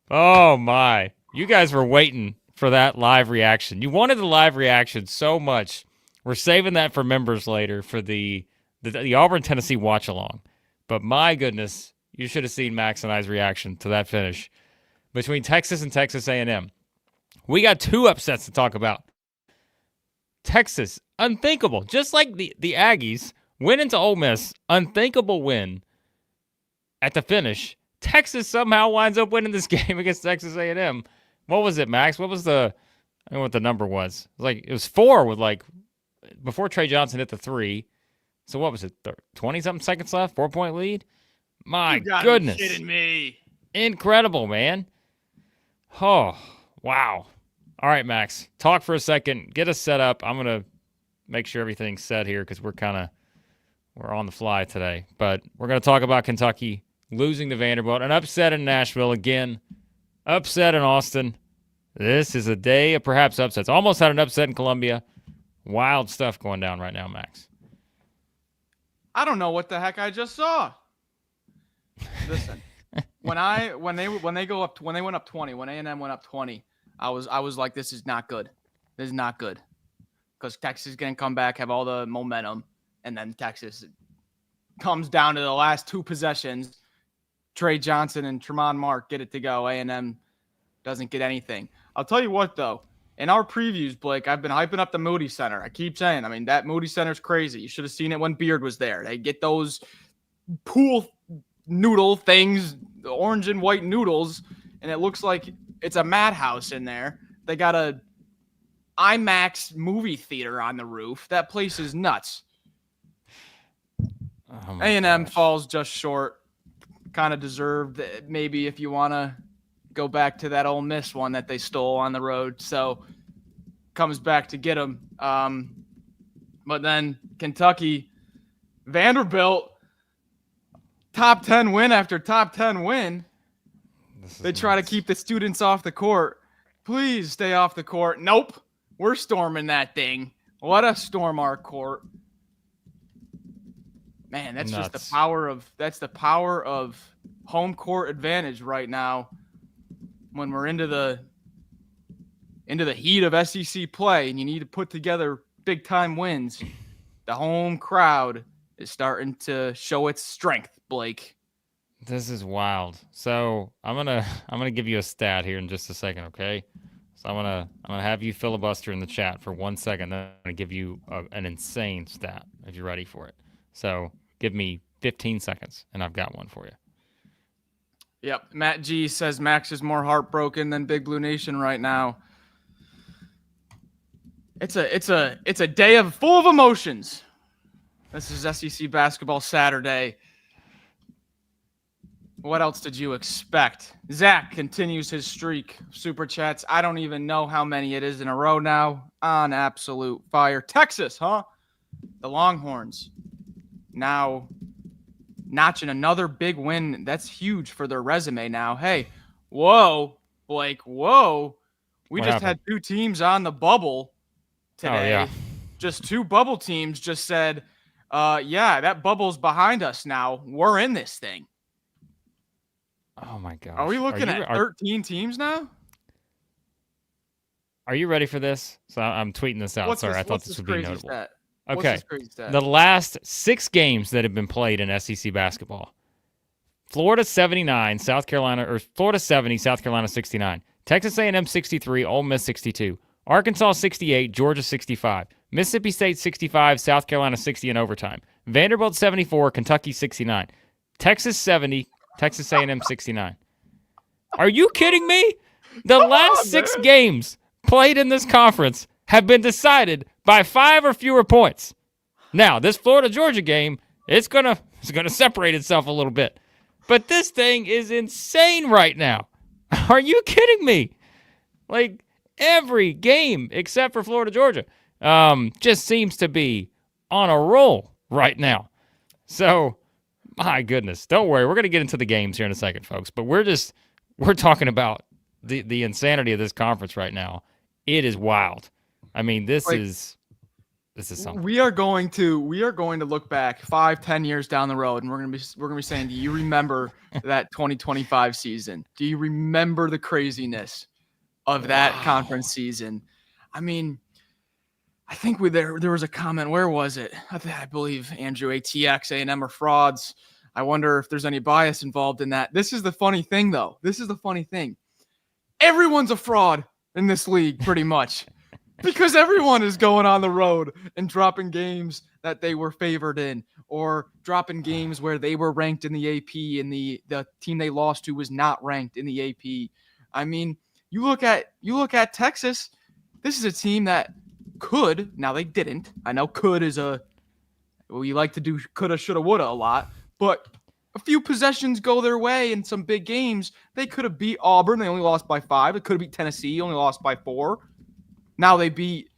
Oh, my. You guys were waiting for that live reaction. You wanted the live reaction so much. We're saving that for members later for the Auburn-Tennessee watch-along. But my goodness, you should have seen Max and I's reaction to that finish between Texas and Texas A&M. We got two upsets to talk about. Texas, unthinkable. Just like the Aggies, win into Ole Miss, unthinkable win at the finish. Texas somehow winds up winning this game against Texas A&M. What was it, Max? What was I don't know what the number was. It was 4 with before Trey Johnson hit the 3. So what was it? 20-something seconds left, 4-point lead? My goodness. Be kidding me. Incredible, man. Oh, wow. All right, Max, talk for a second. Get us set up. I'm going to make sure everything's set here because we're on the fly today. But we're going to talk about Kentucky losing to Vanderbilt, an upset in Nashville again, upset in Austin. This is a day of perhaps upsets. Almost had an upset in Columbia. Wild stuff going down right now, Max. I don't know what the heck I just saw. Listen, when they went up 20, when A&M went up 20, I was like, this is not good. This is not good. Because Texas is going to come back, have all the momentum, and then Texas comes down to the last 2 possessions. Trey Johnson and Tremont Mark get it to go. A&M doesn't get anything. I'll tell you what, though. In our previews, Blake, I've been hyping up the Moody Center. I keep saying, that Moody Center's crazy. You should have seen it when Beard was there. They get those pool noodle things, the orange and white noodles, and it looks like it's a madhouse in there. They got a IMAX movie theater on the roof. That place is nuts. Oh A&M falls just short. Kind of deserved, maybe, if you want to go back to that Ole Miss one that they stole on the road. So comes back to get them. But then Kentucky, Vanderbilt, top 10 win after top 10 win. They try to keep the students off the court. Please stay off the court. Nope. We're storming that thing. Let us storm our court. Man, that's nuts. just the power of home court advantage right now. When we're into the heat of SEC play and you need to put together big time wins, the home crowd is starting to show its strength, Blake. This is wild. So I'm gonna give you a stat here in just a second, okay? So I'm gonna have you filibuster in the chat for 1 second. Then I'm gonna give you an insane stat if you're ready for it. So give me 15 seconds, and I've got one for you. Yep. Matt G says Max is more heartbroken than Big Blue Nation right now. It's a day full of emotions. This is SEC basketball Saturday. What else did you expect? Zach continues his streak of super chats. I don't even know how many it is in a row now. On absolute fire. Texas, huh? The Longhorns now notching another big win. That's huge for their resume now. Hey, whoa, Blake, whoa. We just had 2 teams on the bubble today. Oh, yeah. Just 2 bubble teams just said, yeah, that bubble's behind us now. We're in this thing. Oh, my gosh. Are we looking at 13 teams now? Are you ready for this? So I'm tweeting this out. Sorry, I thought this would be notable. Stat? Okay. The last 6 games that have been played in SEC basketball. Florida 79, Florida 70, South Carolina 69. Texas A&M 63, Ole Miss 62. Arkansas 68, Georgia 65. Mississippi State 65, South Carolina 60 in overtime. Vanderbilt 74, Kentucky 69. Texas 70, Texas A&M 69. Are you kidding me? The last 6 games played in this conference have been decided by 5 or fewer points. Now, this Florida-Georgia game, it's gonna separate itself a little bit. But this thing is insane right now. Are you kidding me? Like, every game except for Florida-Georgia just seems to be on a roll right now. So, my goodness. Don't worry. We're going to get into the games here in a second, folks. But we're talking about the insanity of this conference right now. It is wild. I mean, this is this is something. We are going to look back 5-10 years down the road, and we're gonna be saying, do you remember that 2025 season? Do you remember the craziness of that conference season? I mean, I think there was a comment. Where was it? I believe Andrew ATX A&M are frauds. I wonder if there's any bias involved in that. This is the funny thing, though. Everyone's a fraud in this league, pretty much. Because everyone is going on the road and dropping games that they were favored in, or dropping games where they were ranked in the AP and the team they lost to was not ranked in the AP. I mean, you look at Texas. This is a team that could. Now they didn't. I know could is we like to do coulda, shoulda, woulda a lot, but a few possessions go their way in some big games. They could have beat Auburn. They only lost by 5. It could have beat Tennessee. Only lost by 4. Now they beat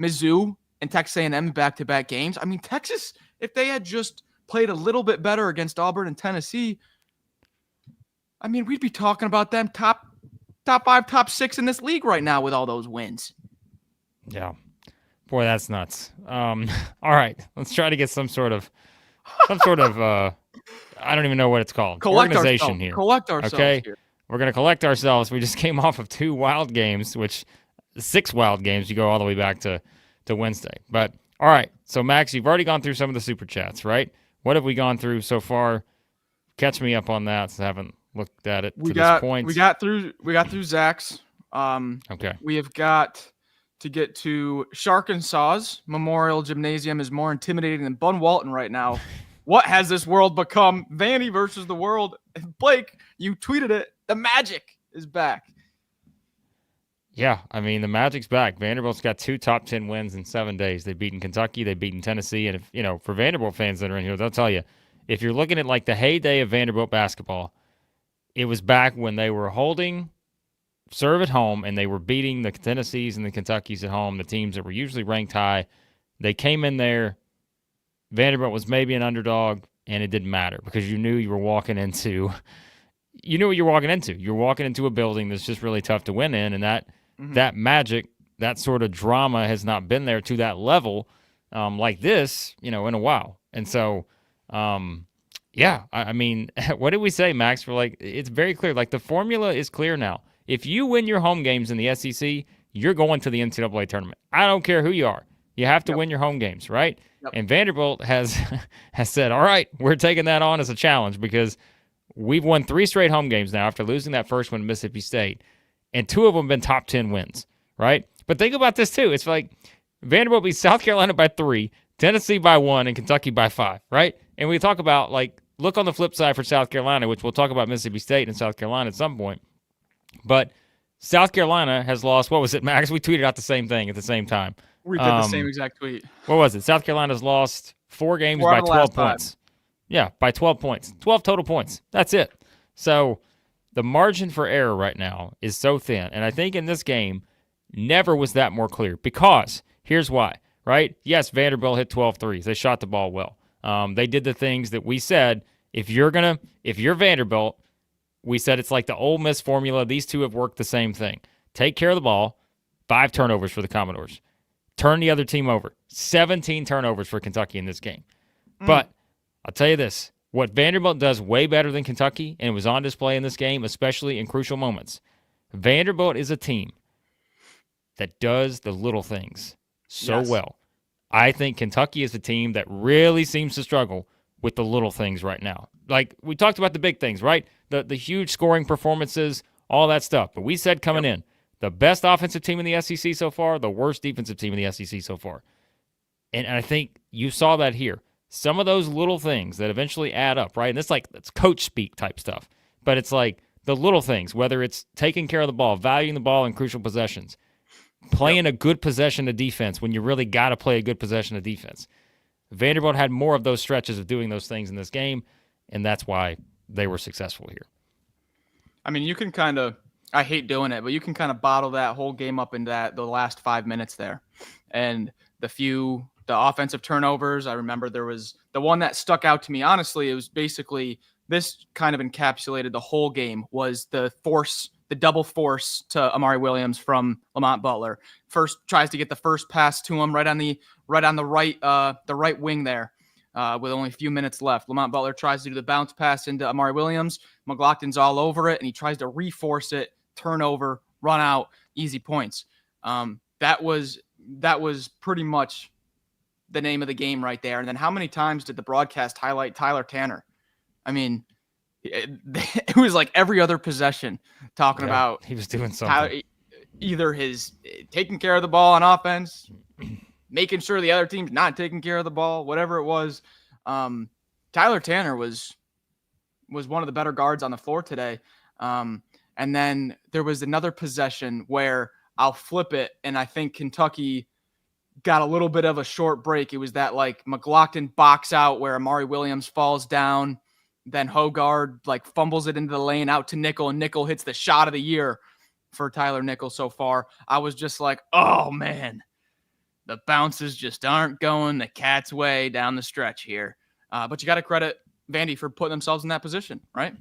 Mizzou and Texas A&M in back-to-back games. I mean, Texas, if they had just played a little bit better against Auburn and Tennessee, I mean, we'd be talking about them top 5, top 6 in this league right now with all those wins. Yeah. Boy, that's nuts. All right, let's try to get some sort of I don't even know what it's called. Organization here. Collect ourselves here. We're going to collect ourselves. We just came off of 2 wild games, which 6 wild games. You go all the way back to Wednesday. But all right. So Max, you've already gone through some of the super chats, right? What have we gone through so far? Catch me up on that. So I haven't looked at it this point. We got through Zach's. Okay. We have got to get to Shark and Saw's Memorial Gymnasium is more intimidating than Bun Walton right now. What has this world become? Vandy versus the world. Blake, you tweeted it. The magic is back. Yeah, I mean, the magic's back. Vanderbilt's got 2 top 10 wins in 7 days. They've beaten Kentucky, they've beaten Tennessee, and if for Vanderbilt fans that are in here, they'll tell you, if you're looking at like the heyday of Vanderbilt basketball, it was back when they were holding serve at home and they were beating the Tennessees and the Kentuckys at home, the teams that were usually ranked high. They came in there. Vanderbilt was maybe an underdog, and it didn't matter because you knew you were walking into what you're walking into. You're walking into a building that's just really tough to win in, and that magic, that sort of drama has not been there to that level like this, in a while. And so, yeah, I mean, what did we say, Max? We're like, it's very clear. Like, the formula is clear now. If you win your home games in the SEC, you're going to the NCAA tournament. I don't care who you are. You have to win your home games, right? Yep. And Vanderbilt has said, all right, we're taking that on as a challenge because we've won 3 straight home games now after losing that first one to Mississippi State, and 2 of them have been top 10 wins, right? But think about this, too. It's like Vanderbilt beat South Carolina by 3, Tennessee by 1, and Kentucky by 5, right? And we talk about, like, look on the flip side for South Carolina, which we'll talk about Mississippi State and South Carolina at some point. But South Carolina has lost, what was it, Max? We tweeted out the same thing at the same time. We did the same exact tweet. What was it? South Carolina's lost 4 games by 12 points. 5. Yeah, by 12 points. 12 total points. That's it. So the margin for error right now is so thin. And I think in this game, never was that more clear. Because here's why, right? Yes, Vanderbilt hit 12 threes. They shot the ball well. They did the things that we said. If you're Vanderbilt, we said it's like the Ole Miss formula. These two have worked the same thing. Take care of the ball. 5 turnovers for the Commodores. Turn the other team over. 17 turnovers for Kentucky in this game. But I'll tell you this. What Vanderbilt does way better than Kentucky, and it was on display in this game, especially in crucial moments, Vanderbilt is a team that does the little things so well. I think Kentucky is a team that really seems to struggle with the little things right now. Like, we talked about the big things, right? The huge scoring performances, all that stuff. But we said coming in, the best offensive team in the SEC so far, the worst defensive team in the SEC so far. And I think you saw that here. Some of those little things that eventually add up, right? And it's coach speak type stuff. But it's like the little things, whether it's taking care of the ball, valuing the ball in crucial possessions, playing a good possession of defense when you really got to play a good possession of defense. Vanderbilt had more of those stretches of doing those things in this game, and that's why they were successful here. I mean, you can kind of, I hate doing it, but you can kind of bottle that whole game up into the last 5 minutes there. And the offensive turnovers, I remember there was the one that stuck out to me. Honestly, it was basically, this kind of encapsulated the whole game, was the force the double force to Amari Williams from Lamont Butler. First tries to get the first pass to him right on the right wing there. With only a few minutes left, Lamont Butler tries to do the bounce pass into Amari Williams. McGlockton's all over it, and he tries to reforce it, turnover, run out, easy points. That was pretty much the name of the game right there. And then how many times did the broadcast highlight Tyler Tanner? I mean, it was like every other possession talking about he was doing something. Either his taking care of the ball on offense, making sure the other team's not taking care of the ball, whatever it was. Tyler Tanner was one of the better guards on the floor today. And then there was another possession where I'll flip it, and I think Kentucky got a little bit of a short break. It was that like McGlockton box out where Amari Williams falls down, then Hoggard like fumbles it into the lane out to Nickel, and Nickel hits the shot of the year for Tyler Nickel so far. I was just like, oh man, the bounces just aren't going the Cats' way down the stretch here. But you got to credit Vandy for putting themselves in that position, right?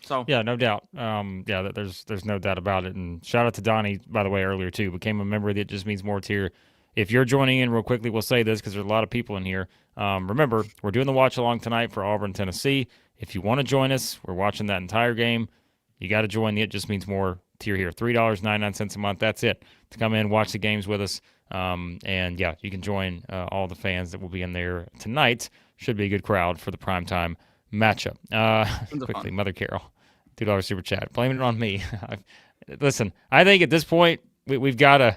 So yeah, no doubt. There's no doubt about it. And shout out to Donnie, by the way, earlier too. Became a member of the It Just Means More tier. If you're joining in real quickly, we'll say this because there's a lot of people in here. Remember, we're doing the watch along tonight for Auburn, Tennessee. If you want to join us, we're watching that entire game. You got to join the It Just Means More tier here. $3.99 a month. That's it to come in, watch the games with us. And yeah, you can join all the fans that will be in there tonight. Should be a good crowd for the primetime matchup. Quickly, Mother Carol, $2 super chat. Blaming it on me. Listen, I think at this point we've got to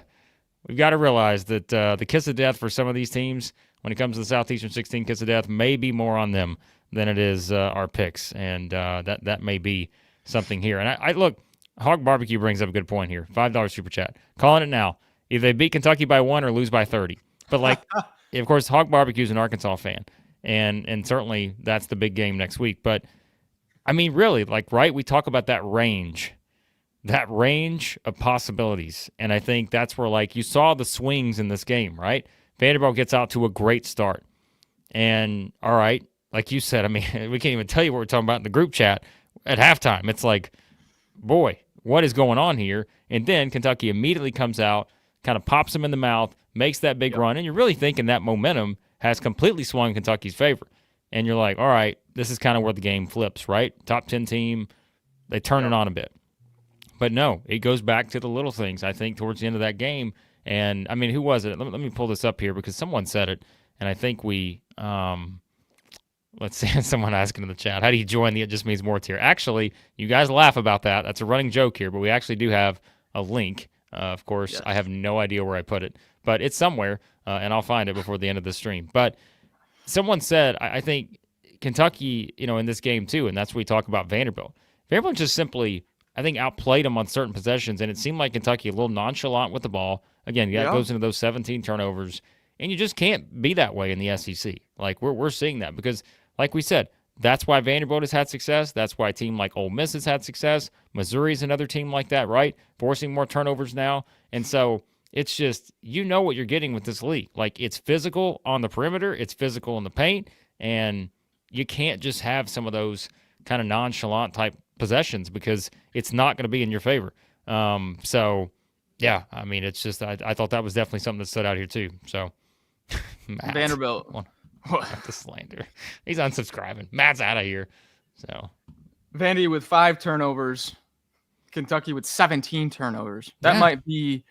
realize that the kiss of death for some of these teams when it comes to the Southeastern 16 kiss of death may be more on them than it is our picks, and that may be something here. And I look, Hog Barbecue brings up a good point here. $5 super chat. Calling it now. Either they beat Kentucky by 1 or lose by 30. But like, of course, Hog Barbecue is an Arkansas fan. And certainly that's the big game next week. But, I mean, really, like, right, we talk about that range of possibilities. And I think that's where, like, you saw the swings in this game, right? Vanderbilt gets out to a great start. And, all right, like you said, I mean, we can't even tell you what we're talking about in the group chat at halftime. It's like, boy, what is going on here? And then Kentucky immediately comes out, kind of pops them in the mouth, makes that big run. And you're really thinking that momentum has completely swung in Kentucky's favor. And you're like, all right, this is kind of where the game flips, right? Top 10 team, they turn it on a bit. But no, it goes back to the little things, I think, towards the end of that game. And, I mean, who was it? Let me pull this up here because someone said it, and I think we let's see, someone asking in the chat, how do you join the It Just Means More tier? Actually, you guys laugh about that. That's a running joke here, but we actually do have a link. Of course, yes. I have no idea where I put it, but it's somewhere, and I'll find it before the end of the stream. But someone said, I think Kentucky, in this game too, and that's what we talk about Vanderbilt. Vanderbilt just simply, I think, outplayed them on certain possessions, and it seemed like Kentucky a little nonchalant with the ball. Again, that goes into those 17 turnovers, and you just can't be that way in the SEC. Like, we're seeing that because, like we said, that's why Vanderbilt has had success. That's why a team like Ole Miss has had success. Missouri's another team like that, right? Forcing more turnovers now. And so it's just, what you're getting with this league. Like, it's physical on the perimeter. It's physical in the paint. And you can't just have some of those kind of nonchalant type possessions because it's not going to be in your favor. So, yeah, I mean, it's just, I thought that was definitely something that stood out here too. So, Matt, Vanderbilt. Not the slander. He's unsubscribing. Matt's out of here. So Vandy with 5 turnovers, Kentucky with 17 turnovers. That might be.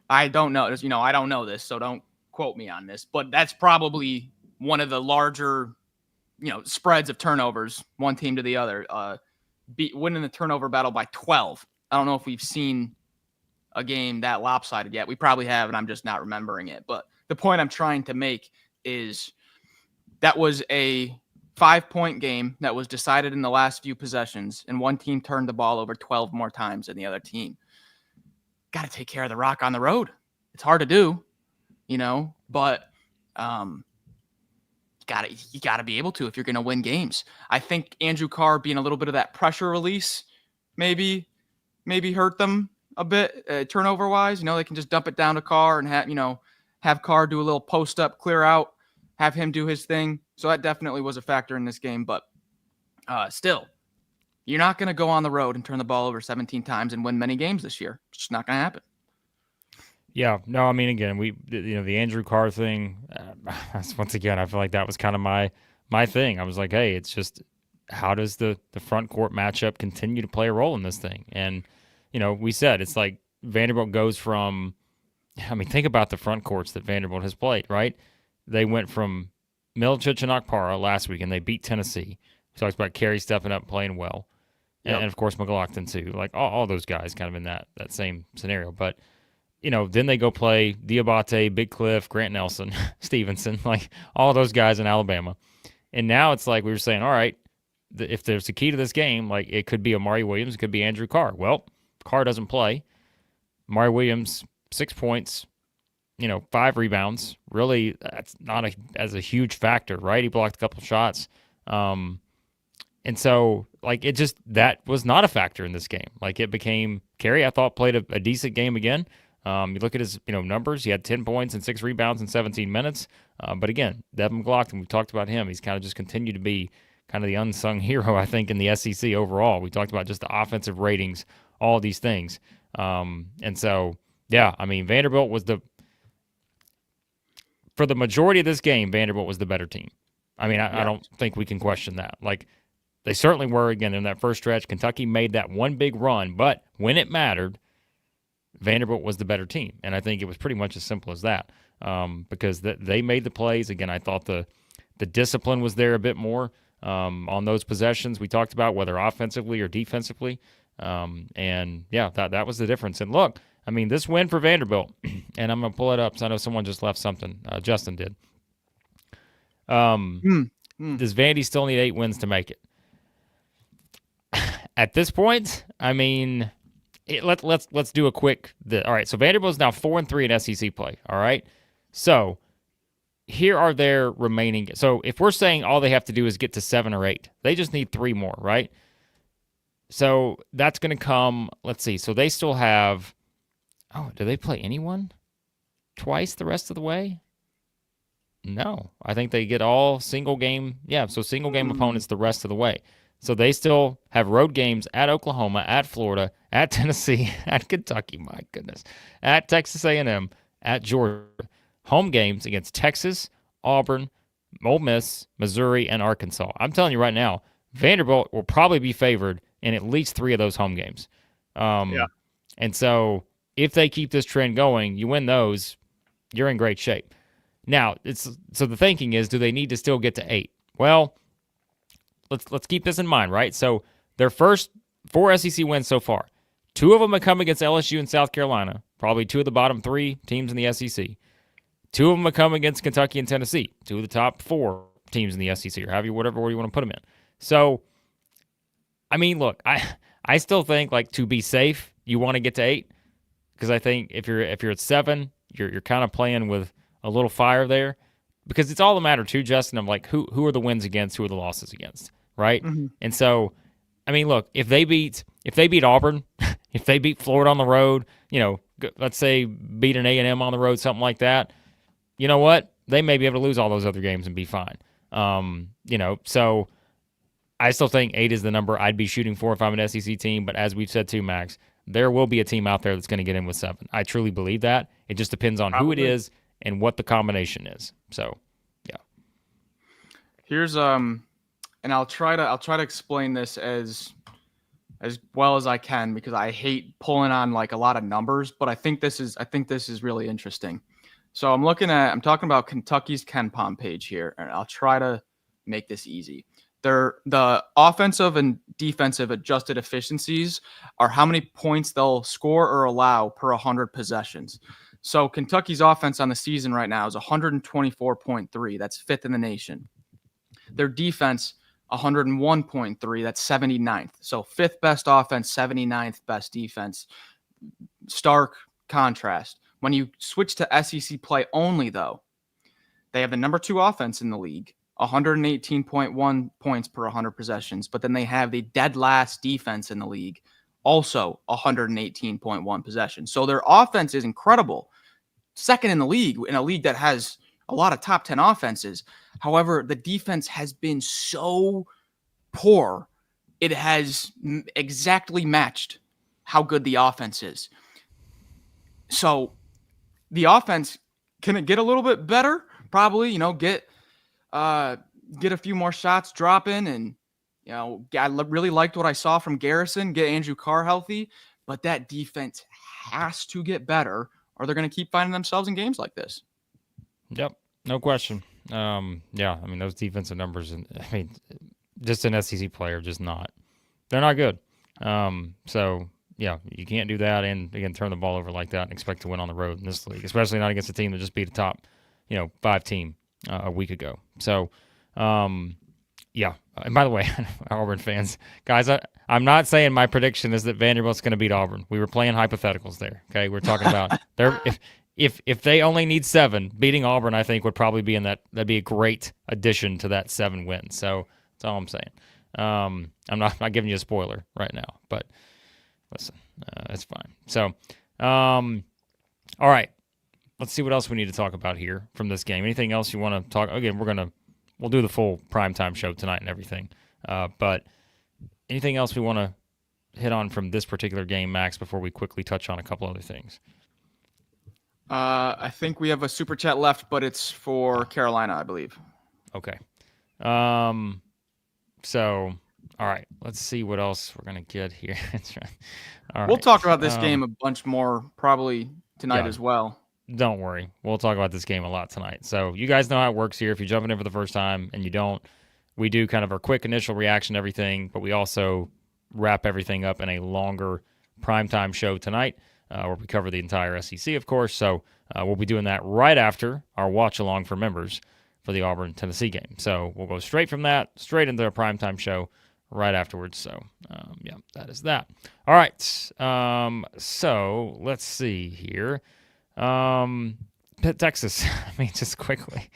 I don't know. I don't know this, so don't quote me on this. But that's probably one of the larger, spreads of turnovers, one team to the other. Winning the turnover battle by 12. I don't know if we've seen a game that lopsided yet. We probably have, and I'm just not remembering it. But the point I'm trying to make is that was a 5-point game that was decided in the last few possessions, and one team turned the ball over 12 more times than the other team. Got to take care of the rock on the road. It's hard to do, but you got to be able to if you're going to win games. I think Andrew Carr being a little bit of that pressure release maybe hurt them a bit turnover wise. They can just dump it down to Carr and have Carr do a little post up, clear out, have him do his thing. So that definitely was a factor in this game. But still, You're not going to go on the road and turn the ball over 17 times and win many games this year. It's just not going to happen. Yeah, no, I mean, again, the Andrew Carr thing, once again, I feel like that was kind of my thing. I was like, hey, it's just, how does the front court matchup continue to play a role in this thing? And, we said, it's like Vanderbilt goes from, I mean, think about the front courts that Vanderbilt has played, right? They went from Milicic and Okpara last week, and they beat Tennessee. We talked about Carey stepping up, playing well. Yep. And, of course, McGlockton, too. Like, all those guys kind of in that same scenario. But, then they go play Diabate, Big Cliff, Grant Nelson, Stevenson, like all those guys in Alabama. And now it's like we were saying, all right, if there's a key to this game, like it could be Amari Williams, it could be Andrew Carr. Well, Carr doesn't play. Amari Williams, 6 points, 5 rebounds. Really, that's not as a huge factor, right? He blocked a couple shots. And so, like, that was not a factor in this game. Like, it became, Carey, I thought, played a decent game again. You look at his numbers. He had 10 points and 6 rebounds in 17 minutes. But again, Devin McGlockton, we talked about him. He's kind of just continued to be kind of the unsung hero, I think, in the SEC overall. We talked about just the offensive ratings, all these things. And so, yeah, I mean, Vanderbilt was for the majority of this game, Vanderbilt was the better team. I mean, I don't think we can question that. Like, they certainly were, again, in that first stretch. Kentucky made that one big run, but when it mattered, Vanderbilt was the better team, and I think it was pretty much as simple as that because they made the plays. Again, I thought the discipline was there a bit more on those possessions we talked about, whether offensively or defensively. And, yeah, that was the difference. And, look, I mean, this win for Vanderbilt, and I'm going to pull it up because I know someone just left something. Justin did. Does Vandy still need 8 wins to make it? At this point, I mean – let's do a quick. All right, so Vanderbilt is now 4-3 in SEC play. All right, so here are their remaining. So if we're saying all they have to do is get to 7 or 8, they just need 3 more, right? So that's going to come. Let's see. So they still have. Oh, do they play anyone twice the rest of the way? No, I think they get all single game. Yeah, so single game opponents the rest of the way. So they still have road games at Oklahoma, at Florida, at Tennessee, at Kentucky, my goodness, at Texas A&M, at Georgia. Home games against Texas, Auburn, Ole Miss, Missouri, and Arkansas. I'm telling you right now, Vanderbilt will probably be favored in at least 3 of those home games. And so if they keep this trend going, you win those, you're in great shape. Now, so the thinking is, do they need to still get to 8? Well, let's keep this in mind, right? So their first 4 SEC wins so far, 2 of them have come against LSU and South Carolina, probably 2 of the bottom 3 teams in the SEC. 2 of them have come against Kentucky and Tennessee, 2 of the top 4 teams in the SEC, or whatever order you want to put them in. So, I mean, look, I still think, like, to be safe, you want to get to 8, because I think if you're at 7, you're kind of playing with a little fire there, because it's all a matter too, Justin, of like who are the wins against, who are the losses against, right? Mm-hmm. And so, I mean, look, if they beat Auburn, if they beat Florida on the road, let's say beat an A&M on the road, something like that, you know what? They may be able to lose all those other games and be fine. So I still think 8 is the number I'd be shooting for if I'm an SEC team. But as we've said too, Max, there will be a team out there that's going to get in with 7. I truly believe that. It just depends on who it is and what the combination is. So, yeah. Here's and I'll try to explain this as well as I can, because I hate pulling on like a lot of numbers, but I think this is really interesting. So I'm talking about Kentucky's KenPom page here, and I'll try to make this easy. The offensive and defensive adjusted efficiencies are how many points they'll score or allow per 100 possessions. So Kentucky's offense on the season right now is 124.3. That's 5th in the nation. Their defense, 101.3. That's 79th. So 5th best offense, 79th best defense. Stark contrast. When you switch to SEC play only, though, they have the number 2 offense in the league, 118.1 points per 100 possessions. But then they have the dead last defense in the league, also 118.1 possessions. So their offense is incredible. 2nd in the league, in a league that has a lot of top 10 offenses. However, the defense has been so poor it has exactly matched how good the offense is. So the offense, can it get a little bit better? Probably, get a few more shots dropping. And, I really liked what I saw from Garrison, get Andrew Carr healthy. But that defense has to get better, or they're going to keep finding themselves in games like this. Yep, no question. Those defensive numbers, just an SEC player, just not. They're not good. You can't do that and, again, turn the ball over like that and expect to win on the road in this league, especially not against a team that just beat a top, 5 team a week ago. So, and by the way, Auburn fans, guys, I'm not saying my prediction is that Vanderbilt's going to beat Auburn. We were playing hypotheticals there, okay? We're talking about if they only need 7, beating Auburn, I think, would probably be that'd be a great addition to that 7 wins. So that's all I'm saying. I'm not giving you a spoiler right now, but listen, it's fine. So, all right, let's see what else we need to talk about here from this game. Anything else you want to talk? Again, we'll do the full primetime show tonight and everything. But anything else we want to hit on from this particular game, Max, before we quickly touch on a couple other things? I think we have a super chat left, but it's for Carolina, I believe. Okay. So, all right, let's see what else we're going to get here. All right. We'll talk about this game a bunch more probably tonight as well. Don't worry. We'll talk about this game a lot tonight. So you guys know how it works here. If you're jumping in for the first time and you don't, we do kind of our quick initial reaction to everything, but we also wrap everything up in a longer primetime show tonight where we cover the entire SEC, of course. So we'll be doing that right after our watch-along for members for the Auburn-Tennessee game. So we'll go straight from that, straight into a primetime show right afterwards. So, that is that. All right. So let's see here. Texas. Just quickly.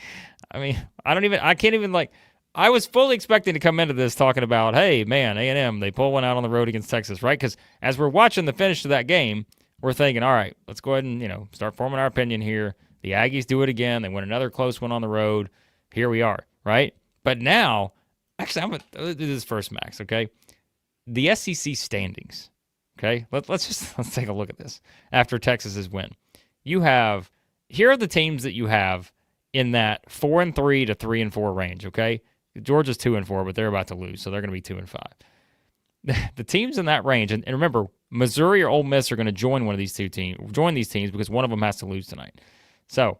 I can't even I was fully expecting to come into this talking about, hey, man, A&M, they pull one out on the road against Texas, right? Because as we're watching the finish of that game, we're thinking, all right, let's go ahead and, start forming our opinion here. The Aggies do it again. They win another close one on the road. Here we are, right? But now, actually, I'm going to do this first, Max, okay? The SEC standings, okay? Let's take a look at this after Texas's win. Here are the teams that you have in that 4-3 to 3-4 range, okay? Georgia's 2-4, but they're about to lose, so they're going to be 2-5. The teams in that range, and remember, Missouri or Ole Miss are going to join these teams because one of them has to lose tonight. So,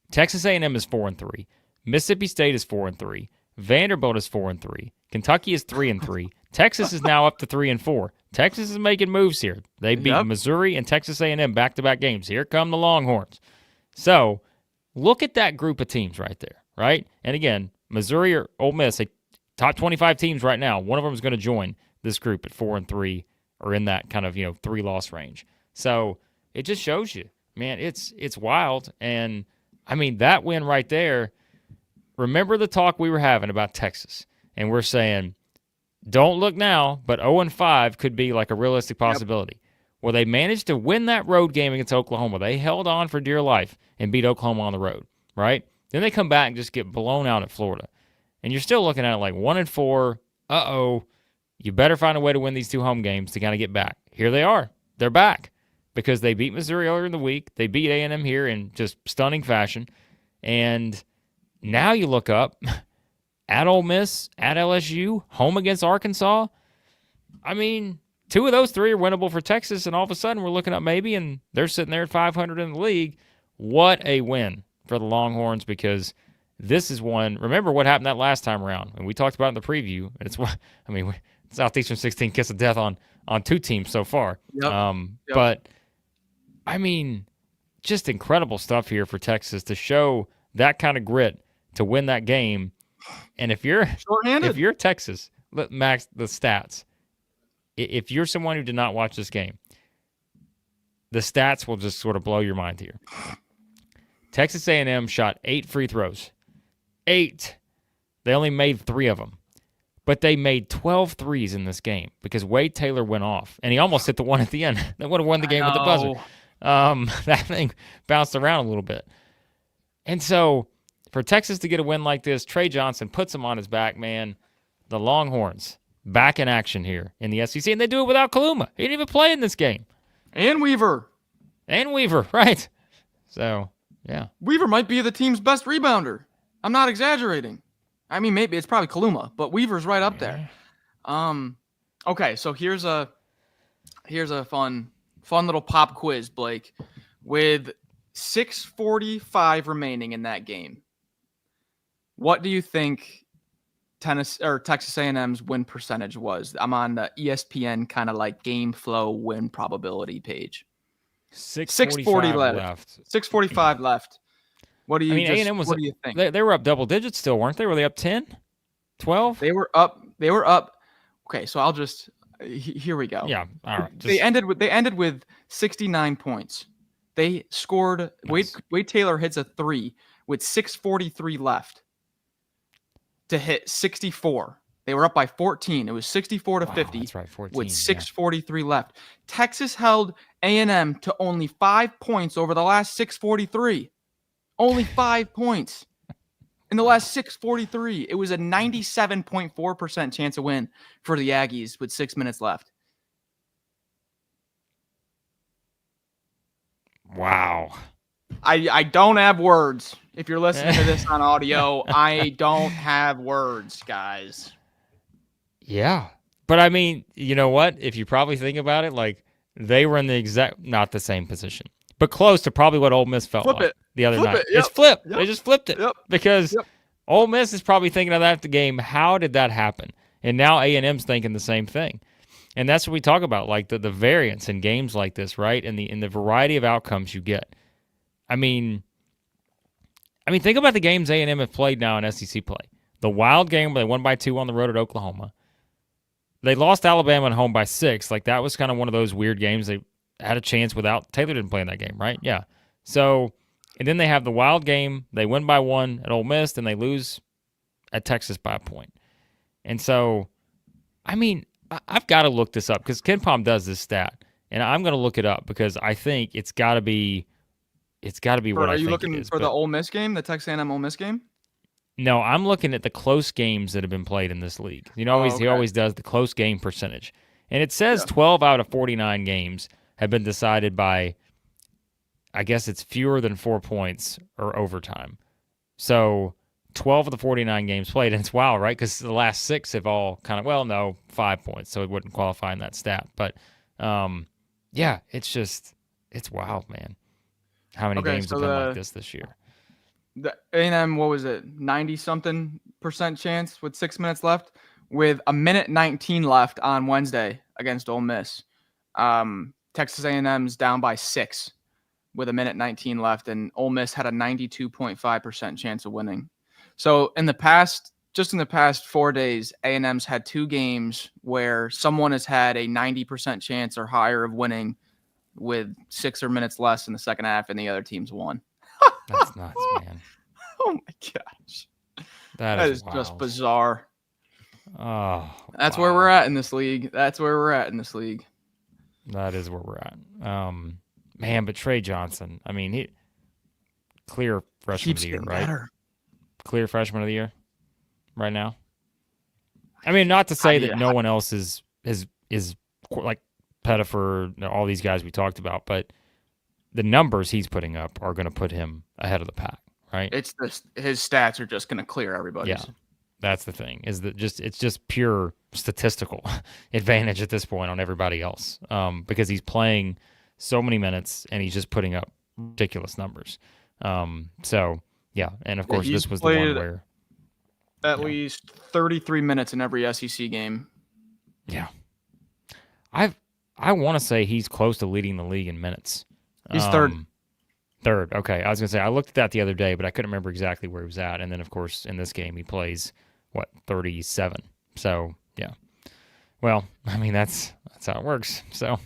Texas A&M is 4-3, Mississippi State is 4-3, Vanderbilt is 4-3, Kentucky is 3-3, Texas is now up to 3-4. Texas is making moves here. They beat Missouri and Texas A&M back-to-back games. Here come the Longhorns. So, look at that group of teams right there, right? And again, Missouri or Ole Miss, top 25 teams right now, one of them is going to join this group at 4-3 or in that kind of, 3-loss range. So, it just shows you, man, it's wild. And, that win right there, remember the talk we were having about Texas. And we're saying, don't look now, but 0-5 could be like a realistic possibility. Yep. Well, they managed to win that road game against Oklahoma. They held on for dear life and beat Oklahoma on the road, right? Then they come back and just get blown out at Florida. And you're still looking at it like 1-4. You better find a way to win these 2 home games to kind of get back. Here they are. They're back because they beat Missouri earlier in the week. They beat A&M here in just stunning fashion. And now you look up at Ole Miss, at LSU, home against Arkansas. 2 of those 3 are winnable for Texas, and all of a sudden we're looking up maybe, and they're sitting there at 500 in the league. What a win for the Longhorns, because this is one. Remember what happened that last time around, and we talked about it in the preview. And it's Southeastern 16 kiss of death on 2 teams so far. Yep. But just incredible stuff here for Texas to show that kind of grit to win that game. And if you're Texas, Max, the stats. If you're someone who did not watch this game, the stats will just sort of blow your mind here. Texas A&M shot 8 free throws. 8. They only made 3 of them. But they made 12 threes in this game because Wade Taylor went off. And he almost hit the one at the end. That would have won the game with the buzzer. That thing bounced around a little bit. And so for Texas to get a win like this, Trey Johnson puts him on his back, man. The Longhorns, back in action here in the SEC, and they do it without Kaluma. He didn't even play in this game. And Weaver, right? So, yeah. Weaver might be the team's best rebounder. I'm not exaggerating. I mean, maybe it's probably Kaluma, but Weaver's right up there. Okay, so here's a fun little pop quiz, Blake. With 6:45 remaining in that game, what do you think Texas A&M's win percentage was? I'm on the ESPN kind of like game flow win probability page. 6:40 left. 6:45 left. What do you A&M what do you think? They were up double digits still, weren't they? Were they up 10? 12? They were up. Okay, so I'll just here we go. Yeah, all right. They ended with 69 points. They scored. Nice. Wade Taylor hits a 3 with 6:43 left to hit 64. They were up by 14. It was 64-50. That's right, 14. With 6:43 left. Texas held A&M to only 5 points over the last 6:43. Only 5 points in the last 6:43. It was a 97.4% chance of win for the Aggies with 6 minutes left. Wow. I don't have words. If you're listening to this on audio, I don't have words, guys. Yeah. But I mean, you know what? If you probably think about it, like they were in the not the same position, but close to probably what Ole Miss felt like the other night. It's flipped. Yep. They just flipped it because Ole Miss is probably thinking of that at the game. How did that happen? And now A&M's thinking the same thing. And that's what we talk about, like the variance in games like this, right? And the variety of outcomes you get. I mean, think about the games A&M have played now in SEC play. The Wild game where they won by 2 on the road at Oklahoma. They lost Alabama at home by 6. Like that was kind of one of those weird games. They had a chance without Taylor didn't play in that game, right? Yeah. So, and then they have the Wild game. They win by 1 at Ole Miss, and they lose at Texas by a point. And so, I mean, I've got to look this up because Ken Pom does this stat, and I'm going to look it up because I think it's got to be what I think it is. Are you looking for the Ole Miss game, the Texas A&M Ole Miss game? No, I'm looking at the close games that have been played in this league. You know, he always does the close game percentage. And it says 12 out of 49 games have been decided by, I guess it's fewer than 4 points or overtime. So 12 of the 49 games played, and it's wild, right? Because the last 6 have all kind of, 5 points, so it wouldn't qualify in that stat. But, yeah, it's wild, man. How many games have been like this year? The A&M, what was it, 90-something% chance with 6 minutes left, with a minute 19 left on Wednesday against Ole Miss. Texas A&M's down by 6 with a minute 19 left, and Ole Miss had a 92.5% chance of winning. So in the past 4 days, A&M's had 2 games where someone has had a 90% chance or higher of winning with 6 or minutes less in the second half, and the other team's won. That's nuts, man. Oh my gosh. That is just bizarre. Oh, that's where we're at in this league. That is where we're at. Man, but Trey Johnson, I mean, he clear freshman of the year, right? Better. Clear freshman of the year right now. I mean, not to say that no one else is like Pettifer, all these guys we talked about, but the numbers he's putting up are going to put him ahead of the pack, right? His stats are just going to clear everybody's. Yeah, that's the thing. It's just pure statistical advantage at this point on everybody else, because he's playing so many minutes and he's just putting up ridiculous numbers. So yeah, and of course this was the one where at least 33 minutes in every SEC game. Yeah, I want to say he's close to leading the league in minutes. He's third. Third. Okay. I was going to say, I looked at that the other day, but I couldn't remember exactly where he was at. And then, of course, in this game, he plays, 37. So, yeah. Well, I mean, that's how it works. So,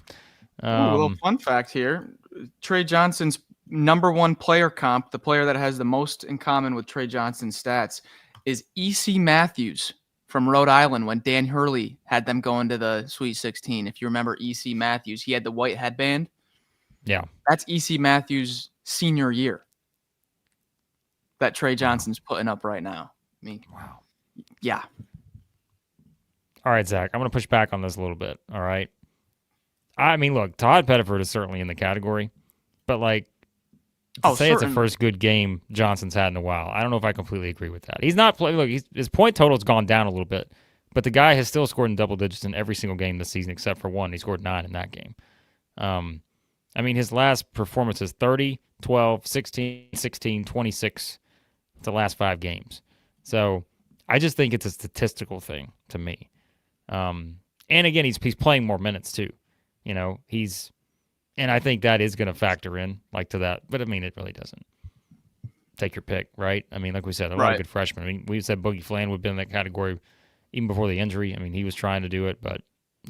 a little fun fact here. Trey Johnson's number 1 player comp, the player that has the most in common with Trey Johnson's stats, is E.C. Matthews from Rhode Island when Dan Hurley had them go into the Sweet 16. If you remember E.C. Matthews, he had the white headband. Yeah. That's E.C. Matthews' senior year that Trey Johnson's putting up right now. I mean, wow. Yeah. All right, Zach, I'm going to push back on this a little bit. All right. I mean, look, Todd Pettiford is certainly in the category, but like to say it's the first good game Johnson's had in a while, I don't know if I completely agree with that. He's not playing. Look, his point total's gone down a little bit, but the guy has still scored in double digits in every single game this season except for one. He scored 9 in that game. I mean, his last performance is 30, 12, 16, 16, 26. The last 5 games. So I just think it's a statistical thing to me. And again, he's playing more minutes too. You know, and I think that is going to factor in like to that. But I mean, it really doesn't. Take your pick, right? I mean, like we said, a lot of good freshmen. I mean, we said Boogie Flan would be in that category even before the injury. I mean, he was trying to do it, but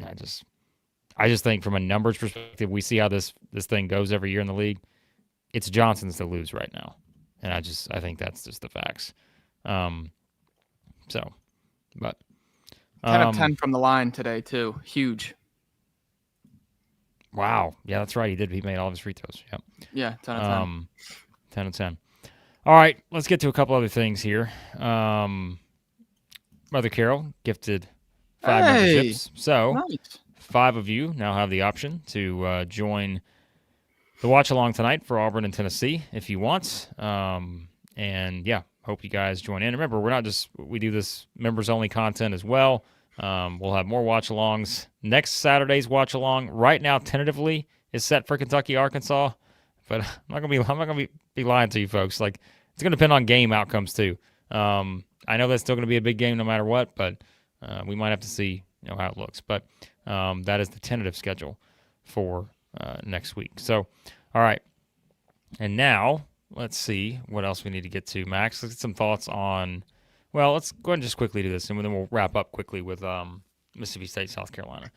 I just think from a numbers perspective, we see how this thing goes every year in the league. It's Johnson's to lose right now. And I think that's just the facts. 10 of 10 from the line today too. Huge. Wow. Yeah, that's right. He made all of his free throws. Yep. Yeah, 10 of 10. 10 of 10. All right, let's get to a couple other things here. Mother Carol gifted 5 memberships. So nice. 5 of you now have the option to join the watch along tonight for Auburn and Tennessee if you want. And yeah, hope you guys join in. Remember, we do this members only content as well. We'll have more watch alongs. Next Saturday's watch along right now tentatively is set for Kentucky, Arkansas, but I'm not gonna be lying to you folks. Like, it's gonna depend on game outcomes too. I know that's still gonna be a big game no matter what, but we might have to see how it looks. But that is the tentative schedule for next week. So, all right. And now, let's see what else we need to get to. Max, let's get some thoughts on, well, let's go ahead and just quickly do this, and then we'll wrap up quickly with Mississippi State, South Carolina.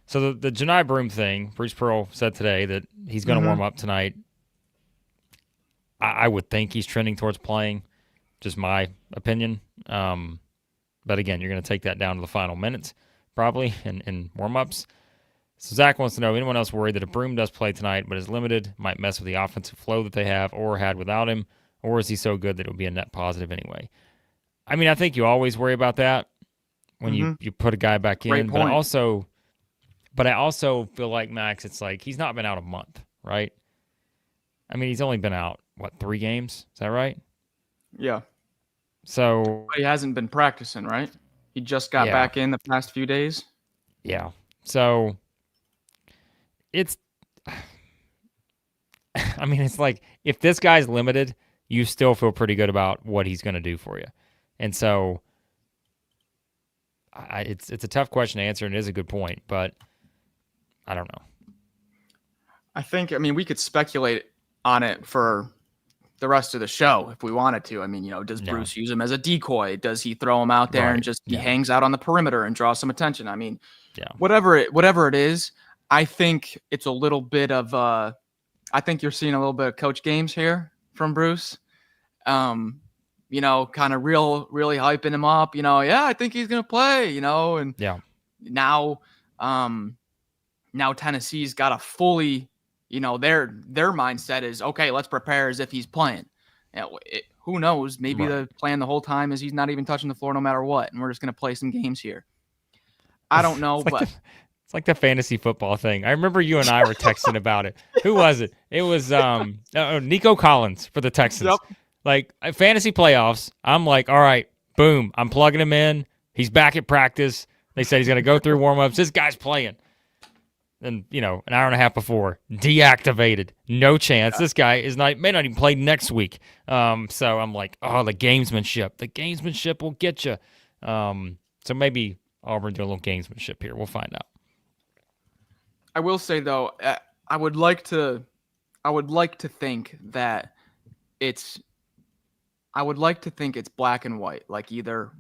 So the Janai Broome thing, Bruce Pearl said today that he's going to warm up tonight. I would think he's trending towards playing, just my opinion. But again, you're going to take that down to the final minutes, probably, in warm-ups. So Zach wants to know, anyone else worried that if Broome does play tonight but is limited, might mess with the offensive flow that they have or had without him, or is he so good that it would be a net positive anyway? I mean, I think you always worry about that when you put a guy back in. But I also feel like, Max, it's like he's not been out a month, right? I mean, he's only been out, 3 games? Is that right? Yeah. So but he hasn't been practicing, right? He just got back in the past few days. Yeah. So it's like if this guy's limited, you still feel pretty good about what he's going to do for you. And so it's a tough question to answer, and it is a good point, but I don't know. I mean, we could speculate on it for the rest of the show if we wanted to. I mean, does Bruce use him as a decoy? Does he throw him out there and just he hangs out on the perimeter and draws some attention? I mean, whatever it is, I think it's a little bit of I think you're seeing a little bit of coach games here from Bruce. Kind of really hyping him up, I think he's going to play, and now Tennessee's got a fully, their mindset is, okay, let's prepare as if he's playing. Who knows? Maybe the plan the whole time is he's not even touching the floor no matter what, and we're just going to play some games here. I don't know, it's like the fantasy football thing. I remember you and I were texting about it. Who was it? It was Nico Collins for the Texans. Yep. Like, fantasy playoffs, I'm like, all right, boom, I'm plugging him in. He's back at practice. They said he's going to go through warm-ups. This guy's playing. And, an hour and a half before, deactivated. No chance. This guy may not even play next week. So I'm like, oh, the gamesmanship. The gamesmanship will get you. So maybe Auburn do a little gamesmanship here. We'll find out. I will say, though, I would like to think that it's black and white. Like, either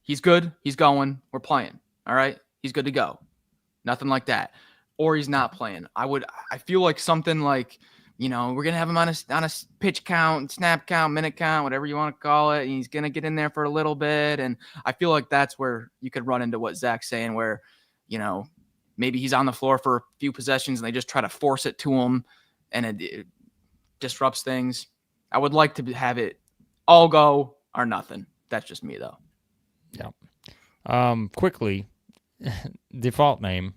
he's good, he's going, we're playing. All right, he's good to go. Nothing like that. Or he's not playing. I feel like something like, we're gonna have him on a pitch count, snap count, minute count, whatever you want to call it. And he's gonna get in there for a little bit. And I feel like that's where you could run into what Zach's saying, where, maybe he's on the floor for a few possessions and they just try to force it to him, and it disrupts things. I would like to have it all go or nothing. That's just me, though. Yeah. Quickly, default name.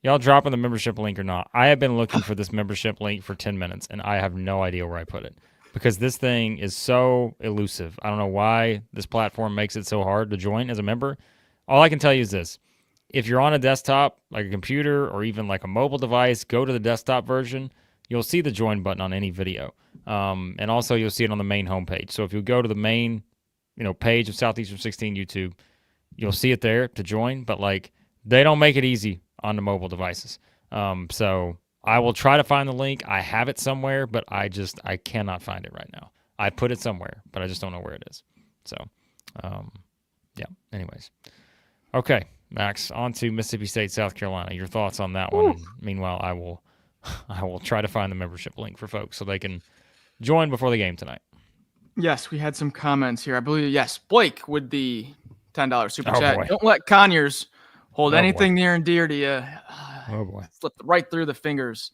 Y'all dropping the membership link or not? I have been looking for this membership link for 10 minutes, and I have no idea where I put it because this thing is so elusive. I don't know why this platform makes it so hard to join as a member. All I can tell you is this. If you're on a desktop, like a computer or even like a mobile device, go to the desktop version. You'll see the join button on any video. And also you'll see it on the main homepage. So if you go to the main, page of Southeastern 16 YouTube, you'll see it there to join, but like they don't make it easy on the mobile devices. So I will try to find the link. I have it somewhere, but I cannot find it right now. I put it somewhere, but I just don't know where it is. So, yeah, anyways. Okay, Max, on to Mississippi State, South Carolina. Your thoughts on that one. Meanwhile, I will try to find the membership link for folks so they can join before the game tonight. Yes, we had some comments here. I believe, yes, Blake with the $10 super chat. Boy. Don't let Conyers hold anything near and dear to you. Oh, boy. Slipped right through the fingers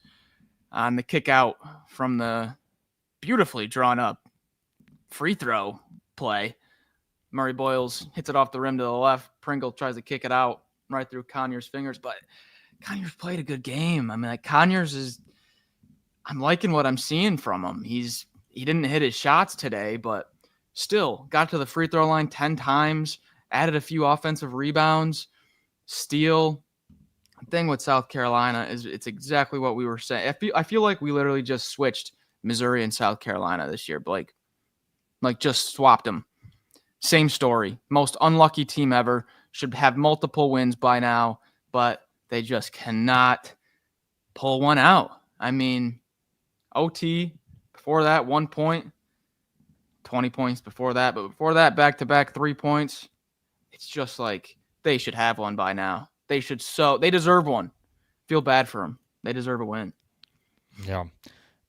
on the kick out from the beautifully drawn up free throw play. Murray-Boyles hits it off the rim to the left. Pringle tries to kick it out right through Conyers' fingers, but Conyers played a good game. I mean, I'm liking what I'm seeing from him. He didn't hit his shots today, but still got to the free throw line 10 times, added a few offensive rebounds, steal. The thing with South Carolina is it's exactly what we were saying. I feel like we literally just switched Missouri and South Carolina this year, Blake. Like just swapped them. Same story. Most unlucky team ever. Should have multiple wins by now, but they just cannot pull one out. I mean, OT, before that, 1 point, 20 points before that. But before that, back-to-back 3 points. It's just like they should have one by now. They deserve one. Feel bad for them. They deserve a win. Yeah.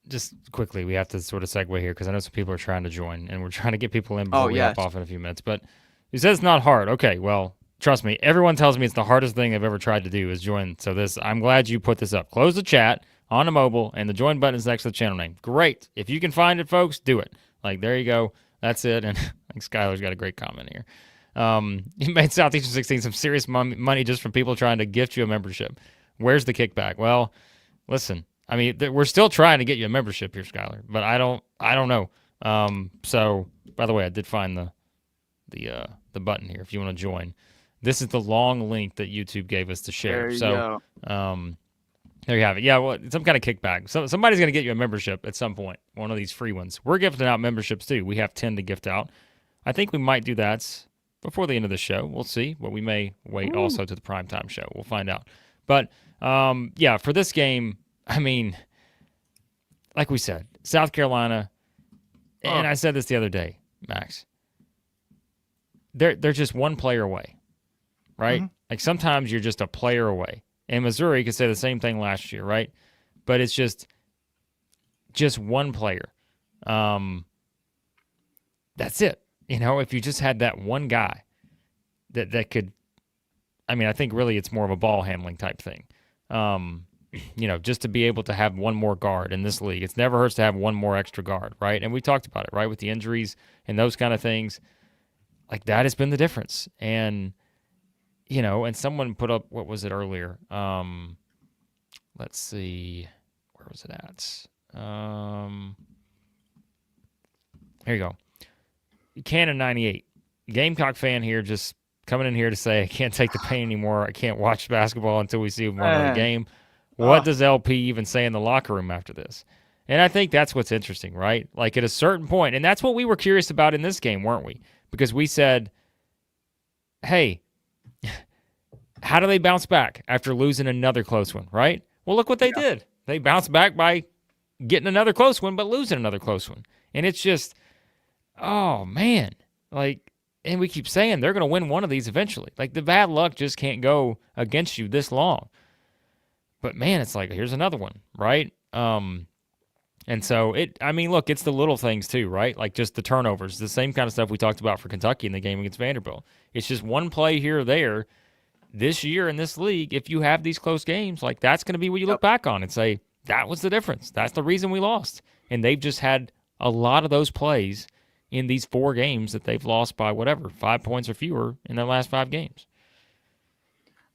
Just quickly, we have to sort of segue here because I know some people are trying to join, and we're trying to get people in before we hop off in a few minutes. But you said it's not hard. Okay, well, trust me. Everyone tells me it's the hardest thing I've ever tried to do is join. So I'm glad you put this up. Close the chat on the mobile, and the join button is next to the channel name. Great. If you can find it, folks, do it. Like, there you go. That's it. And I think Skylar's got a great comment here. You made Southeastern 16 some serious money just from people trying to gift you a membership. Where's the kickback? Well, listen. I mean, we're still trying to get you a membership here, Skylar, but I don't know. So, by the way, I did find the button here if you want to join. This is the long link that YouTube gave us to share. There you have it. Yeah, well, some kind of kickback. Somebody's going to get you a membership at some point, one of these free ones. We're gifting out memberships, too. We have 10 to gift out. I think we might do that before the end of the show. We'll see, but we may wait also to the primetime show. We'll find out. But, yeah, for this game, I mean, like we said, South Carolina, and I said this the other day, Max, they're just one player away, right? Mm-hmm. Like sometimes you're just a player away. And Missouri could say the same thing last year, right? But it's just one player. That's it. If you just had that one guy that could, I mean, I think really it's more of a ball handling type thing. Just to be able to have one more guard in this league. It never hurts to have one more extra guard, right? And we talked about it, right? With the injuries and those kind of things. Like, that has been the difference. And, and someone put up, what was it earlier? Let's see. Where was it at? Here you go. Cannon 98. Gamecock fan here just coming in here to say, I can't take the pain anymore. I can't watch basketball until we see one other game. What does LP even say in the locker room after this? And I think that's what's interesting, right? Like at a certain point, and that's what we were curious about in this game, weren't we? Because we said, hey, how do they bounce back after losing another close one, right? Well, look what they did. They bounced back by getting another close one, but losing another close one. And it's just, oh, man. Like, and we keep saying they're going to win one of these eventually. Like, the bad luck just can't go against you this long. But, man, it's like, here's another one, right? And so, look, it's the little things too, right? Like just the turnovers, the same kind of stuff we talked about for Kentucky in the game against Vanderbilt. It's just one play here or there. This year in this league, if you have these close games, like that's going to be what you look back on and say, that was the difference. That's the reason we lost. And they've just had a lot of those plays in these 4 games that they've lost by 5 points or fewer in their last 5 games.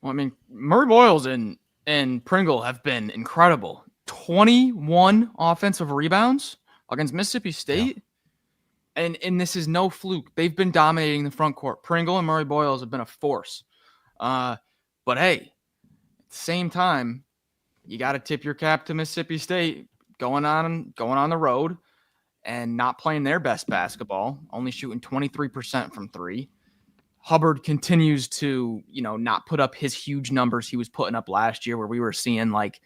Well, I mean, Murray-Boyles and Pringle have been incredible. 21 offensive rebounds against Mississippi State. Yeah. And this is no fluke. They've been dominating the front court. Pringle and Murray-Boyles have been a force. But hey, at the same time, you got to tip your cap to Mississippi State going on the road and not playing their best basketball, only shooting 23% from three. Hubbard continues to, not put up his huge numbers he was putting up last year where we were seeing like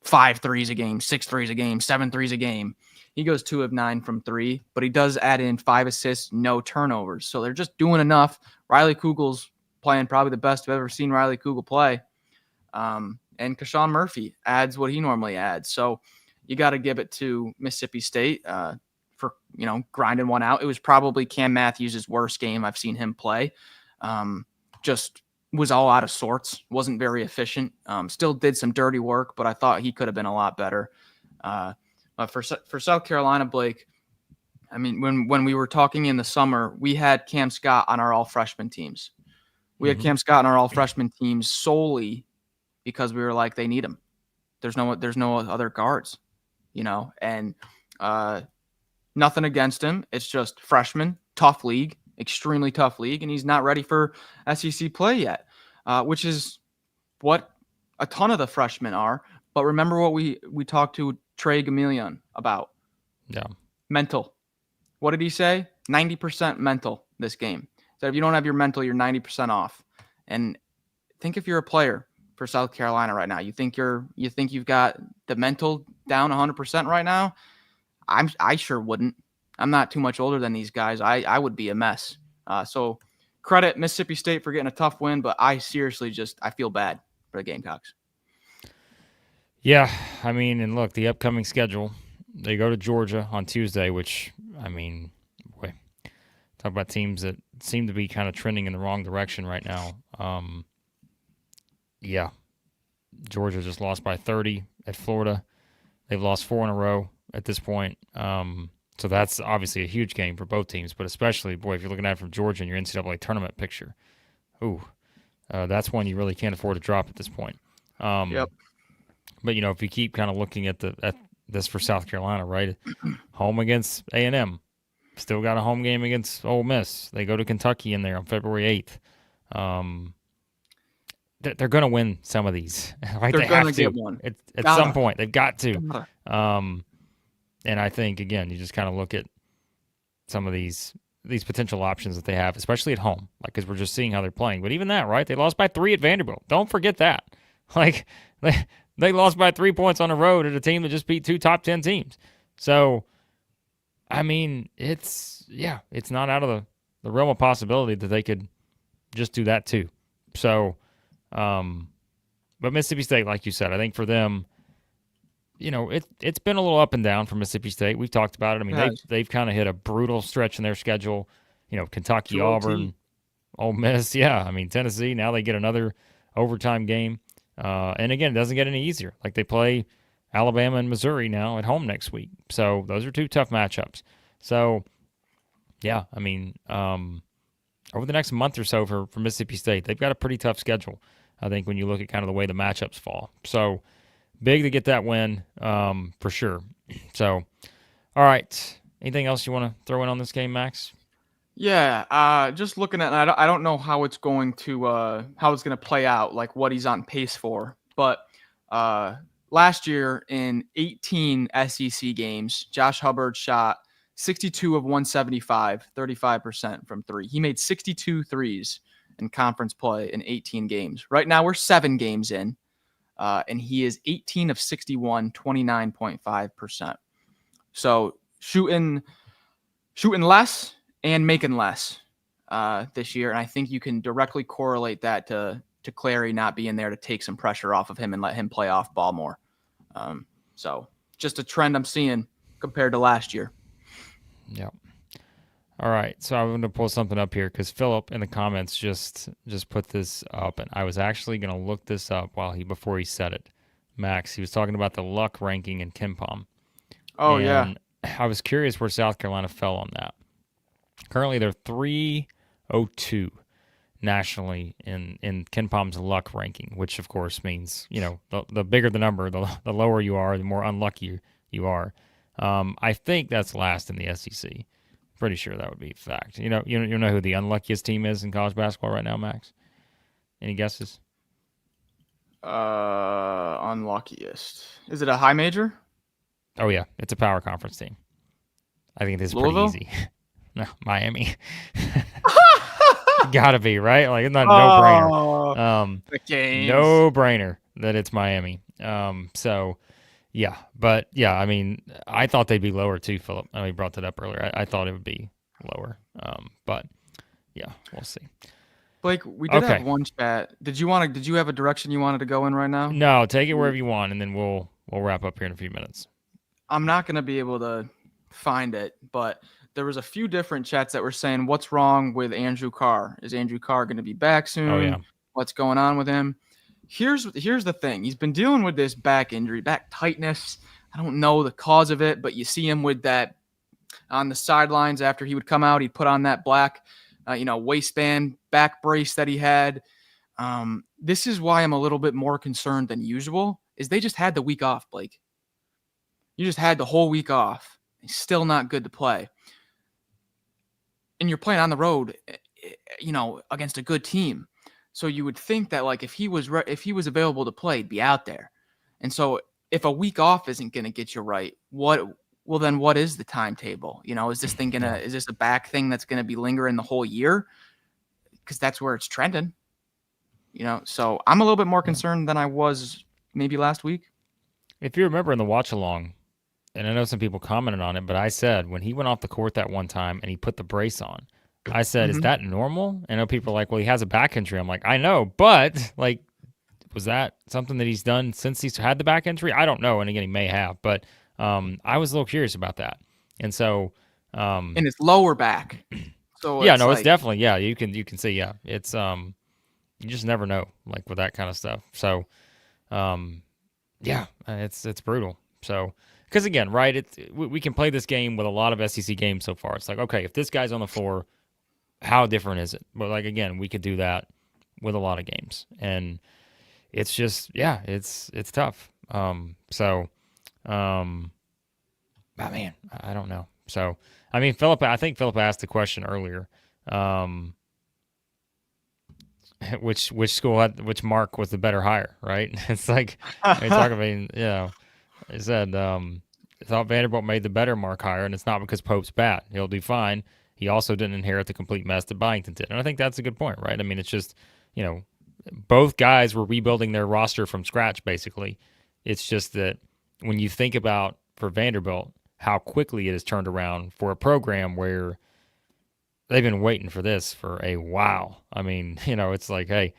5 threes a game, 6 threes a game, 7 threes a game. He goes 2 of 9 from 3, but he does add in 5 assists, no turnovers. So they're just doing enough. Riley Kugel's playing probably the best I've ever seen Riley Kugel play. And KeShawn Murphy adds what he normally adds. So you got to give it to Mississippi State for, grinding one out. It was probably Cam Matthews' worst game I've seen him play. Just was all out of sorts. Wasn't very efficient. Still did some dirty work, but I thought he could have been a lot better. For South Carolina, Blake, I mean, when we were talking in the summer, we had Cam Scott on our all-freshman teams. We had Cam Scott on our all-freshman teams solely because we were like, they need him. There's no other guards, and nothing against him. It's just freshman, tough league, extremely tough league, and he's not ready for SEC play yet, which is what a ton of the freshmen are. But remember what we talked to Trey Gamillion about. Yeah. Mental. What did he say? 90% mental this game. So if you don't have your mental, you're 90% off. And think if you're a player for South Carolina right now, you think you've got the mental down 100% right now? I sure wouldn't. I'm not too much older than these guys. I would be a mess. So credit Mississippi State for getting a tough win, but I seriously I feel bad for the Gamecocks. Yeah, I mean, and look, the upcoming schedule, they go to Georgia on Tuesday, which, I mean, boy, talk about teams that seem to be kind of trending in the wrong direction right now. Yeah, Georgia just lost by 30 at Florida. They've lost 4 in a row at this point. So that's obviously a huge game for both teams, but especially, boy, if you're looking at it from Georgia in your NCAA tournament picture, that's one you really can't afford to drop at this point. Yep. But, if you keep kind of looking at this for South Carolina, right? Home against A&M. Still got a home game against Ole Miss. They go to Kentucky in there on February 8th. They're going to win some of these, right? They're going to get one. At some point. They've got to. And I think, again, you just kind of look at some of these potential options that they have, especially at home, because we're just seeing how they're playing. But even that, right? They lost by 3 at Vanderbilt. Don't forget that. They lost by 3 points on the road at a team that just beat 2 top 10 teams. So, I mean, it's not out of the realm of possibility that they could just do that too. So, but Mississippi State, like you said, I think for them, it's been a little up and down for Mississippi State. We've talked about it. I mean, they've kind of hit a brutal stretch in their schedule. Kentucky, Auburn, Ole Miss. Yeah, I mean, Tennessee, now they get another overtime game. And again, it doesn't get any easier. Like they play Alabama and Missouri now at home next week. So those are 2 tough matchups. So, yeah, I mean, over the next month or so for Mississippi State, they've got a pretty tough schedule, I think, when you look at kind of the way the matchups fall. So big to get that win for sure. So, all right. Anything else you want to throw in on this game, Max? Yeah, just looking at it, I don't know how it's going to play out, like what he's on pace for. But last year in 18 SEC games, Josh Hubbard shot 62 of 175, 35% from 3. He made 62 threes in conference play in 18 games. Right now we're 7 games in, and he is 18 of 61, 29.5%. So shooting less and making less this year. And I think you can directly correlate that to Clary not being there to take some pressure off of him and let him play off ball more. So just a trend I'm seeing compared to last year. Yeah. All right. So I'm going to pull something up here because Philip in the comments just put this up, and I was actually going to look this up before he said it. Max, he was talking about the luck ranking in KenPom. Oh, and yeah. I was curious where South Carolina fell on that. Currently, they're 302. nationally in Ken Palm's luck ranking, which of course means, the bigger the number, the lower you are, the more unlucky you are. I think that's last in the SEC. Pretty sure that would be a fact. You know who the unluckiest team is in college basketball right now, Max? Any guesses? Unluckiest. Is it a high major? Oh yeah, it's a power conference team. I think this is Louisville? pretty easy. No, Miami. Gotta be, right? Like, it's not a no-brainer. The games. No-brainer that it's Miami. So, yeah. But, yeah, I mean, I thought they'd be lower too, Philip. I know you brought that up earlier. I thought it would be lower. But, yeah, we'll see. Blake, we did have one chat. Did you have a direction you wanted to go in right now? No, take it wherever you want, and then we'll wrap up here in a few minutes. I'm not going to be able to find it, but there was a few different chats that were saying, what's wrong with Andrew Carr? Is Andrew Carr going to be back soon? Oh, yeah. What's going on with him? Here's the thing. He's been dealing with this back injury, back tightness. I don't know the cause of it, but you see him with that on the sidelines after he would come out. He'd put on that black, waistband back brace that he had. This is why I'm a little bit more concerned than usual, is they just had the week off, Blake. You just had the whole week off. He's still not good to play. And you're playing on the road, against a good team. So you would think that, like, if he was available to play, he'd be out there. And so if a week off isn't going to get you right, what is the timetable? Is this thing is this a back thing that's going to be lingering the whole year? Because that's where it's trending. So I'm a little bit more concerned than I was maybe last week. If you remember in the watch along, and I know some people commented on it, but I said when he went off the court that one time and he put the brace on, I said, is that normal? I know people are like, well, he has a back injury. I'm like, I know, but like, was that something that he's done since he's had the back injury? I don't know. And again, he may have, but I was a little curious about that. And so, and it's lower back. So yeah, it's definitely, yeah, you can see, yeah, it's, you just never know, like, with that kind of stuff. So, yeah, it's brutal. So, because again, right, we can play this game with a lot of SEC games so far. It's like, okay, if this guy's on the floor, how different is it? But like, again, we could do that with a lot of games, and it's just, yeah, it's tough. So, man, I don't know. So, I mean, I think Philip asked the question earlier. Which school which mark was the better hire, right? It's like, I said, I thought Vanderbilt made the better mark hire, and it's not because Pope's bad. He'll do fine. He also didn't inherit the complete mess that Byington did. And I think that's a good point, right? I mean, it's just, both guys were rebuilding their roster from scratch, basically. It's just that when you think about, for Vanderbilt, how quickly it has turned around for a program where they've been waiting for this for a while. I mean, it's like, hey,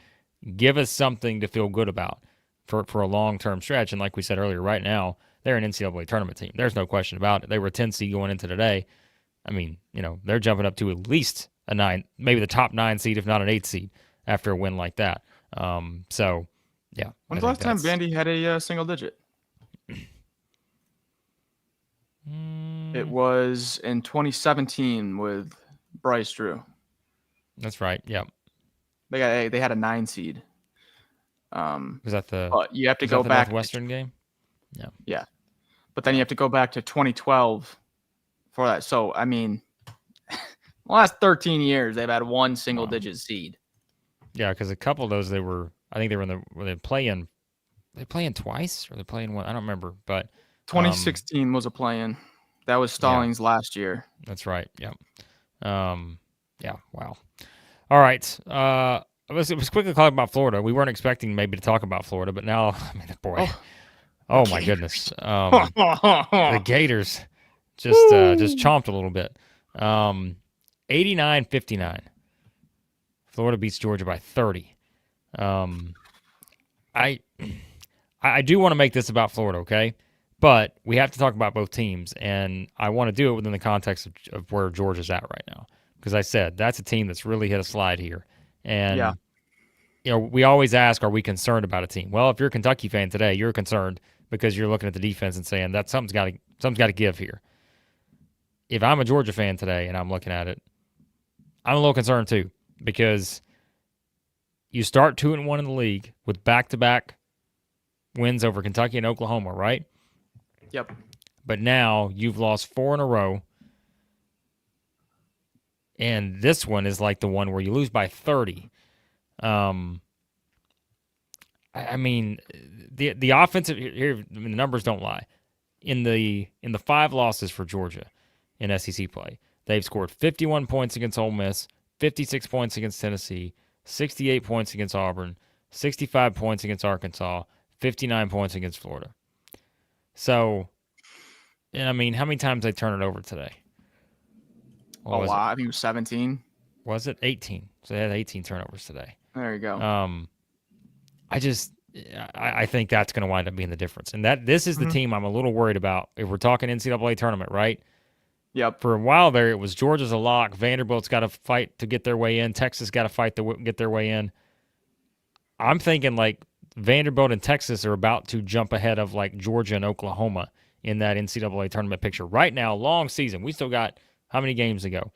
give us something to feel good about for a long-term stretch. And like we said earlier, right now, they're an NCAA tournament team. There's no question about it. They were a 10 seed going into today. I mean, they're jumping up to at least a 9, maybe the top 9 seed, if not an 8 seed, after a win like that. So, yeah. When's the last time Vandy had a single digit? It was in 2017 with Bryce Drew. That's right. Yep. They had a 9 seed. Was that the? But you have to go back. Northwestern game. Yeah. Yeah, but then you have to go back to 2012 for that. So I mean, the last 13 years they've had one single digit seed. Yeah, because a couple of those were they playing twice or they're playing one. I don't remember, but 2016 was a play-in. That was Stallings last year. That's right. Yep. Yeah. Wow. All right. It was quickly talking about Florida. We weren't expecting maybe to talk about Florida, but now, I mean, boy. Oh my goodness. The Gators just chomped a little bit. 89-59. Florida beats Georgia by 30. I do want to make this about Florida, okay? But we have to talk about both teams, and I want to do it within the context of where Georgia's at right now. Because I said, that's a team that's really hit a slide here. And, we always ask, are we concerned about a team? Well, if you're a Kentucky fan today, you're concerned because you're looking at the defense and saying that something's got to give here. If I'm a Georgia fan today and I'm looking at it, I'm a little concerned too because you start 2-1 in the league with back-to-back wins over Kentucky and Oklahoma, right? Yep. But now you've lost 4 in a row. And this one is like the one where you lose by 30. I mean, the offensive here, the numbers don't lie. In the 5 losses for Georgia in SEC play, they've scored 51 points against Ole Miss, 56 points against Tennessee, 68 points against Auburn, 65 points against Arkansas, 59 points against Florida. So, and I mean, how many times they turn it over today? Wow. I think it was 17. Was it 18? So they had 18 turnovers today. There you go. I think that's going to wind up being the difference. And this is the team I'm a little worried about if we're talking NCAA tournament, right? Yep. For a while there, it was Georgia's a lock. Vanderbilt's got to fight to get their way in. Texas got to fight to get their way in. I'm thinking like Vanderbilt and Texas are about to jump ahead of like Georgia and Oklahoma in that NCAA tournament picture. Right now, long season. We still got how many games to go?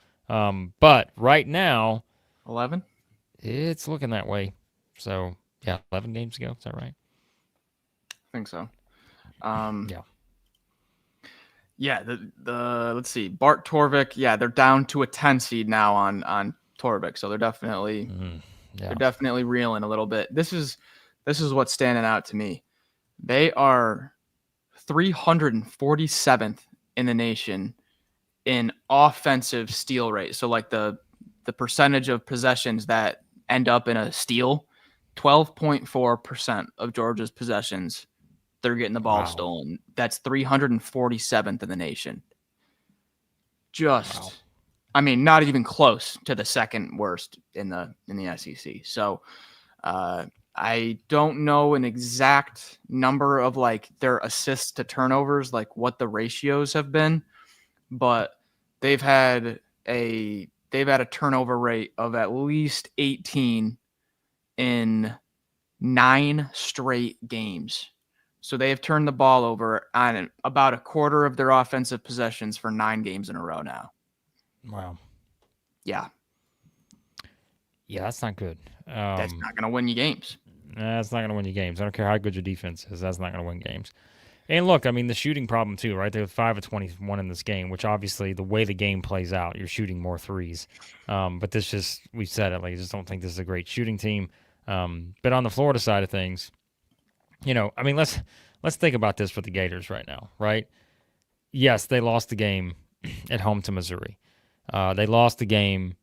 But right now, 11. It's looking that way. So yeah, 11 games to go. Is that right? I think so. Yeah. Yeah. The let's see, Bart Torvik. Yeah, they're down to a 10 seed now on Torvik, so they're definitely they're definitely reeling a little bit. This is what's standing out to me. They are 347th in the nation in offensive steal rate. So like the percentage of possessions that end up in a steal, 12.4% of Georgia's possessions, they're getting the ball stolen. That's 347th in the nation. I mean, not even close to the second worst in the SEC. So I don't know an exact number of like their assists to turnovers, like what the ratios have been, but they've had a turnover rate of at least 18 in 9 straight games. So they have turned the ball over on about a quarter of their offensive possessions for 9 games in a row now. Wow. Yeah. Yeah, that's not good. That's not going to win you games. That's not going to win you games. I don't care how good your defense is. That's not going to win games. And look, I mean, the shooting problem too, right? They're 5 of 21 in this game, which obviously the way the game plays out, you're shooting more threes. But this just, we said it, like, I just don't think this is a great shooting team. But on the Florida side of things, you know, I mean, let's think about this for the Gators right now, right? Yes, they lost the game at home to Missouri. They lost the game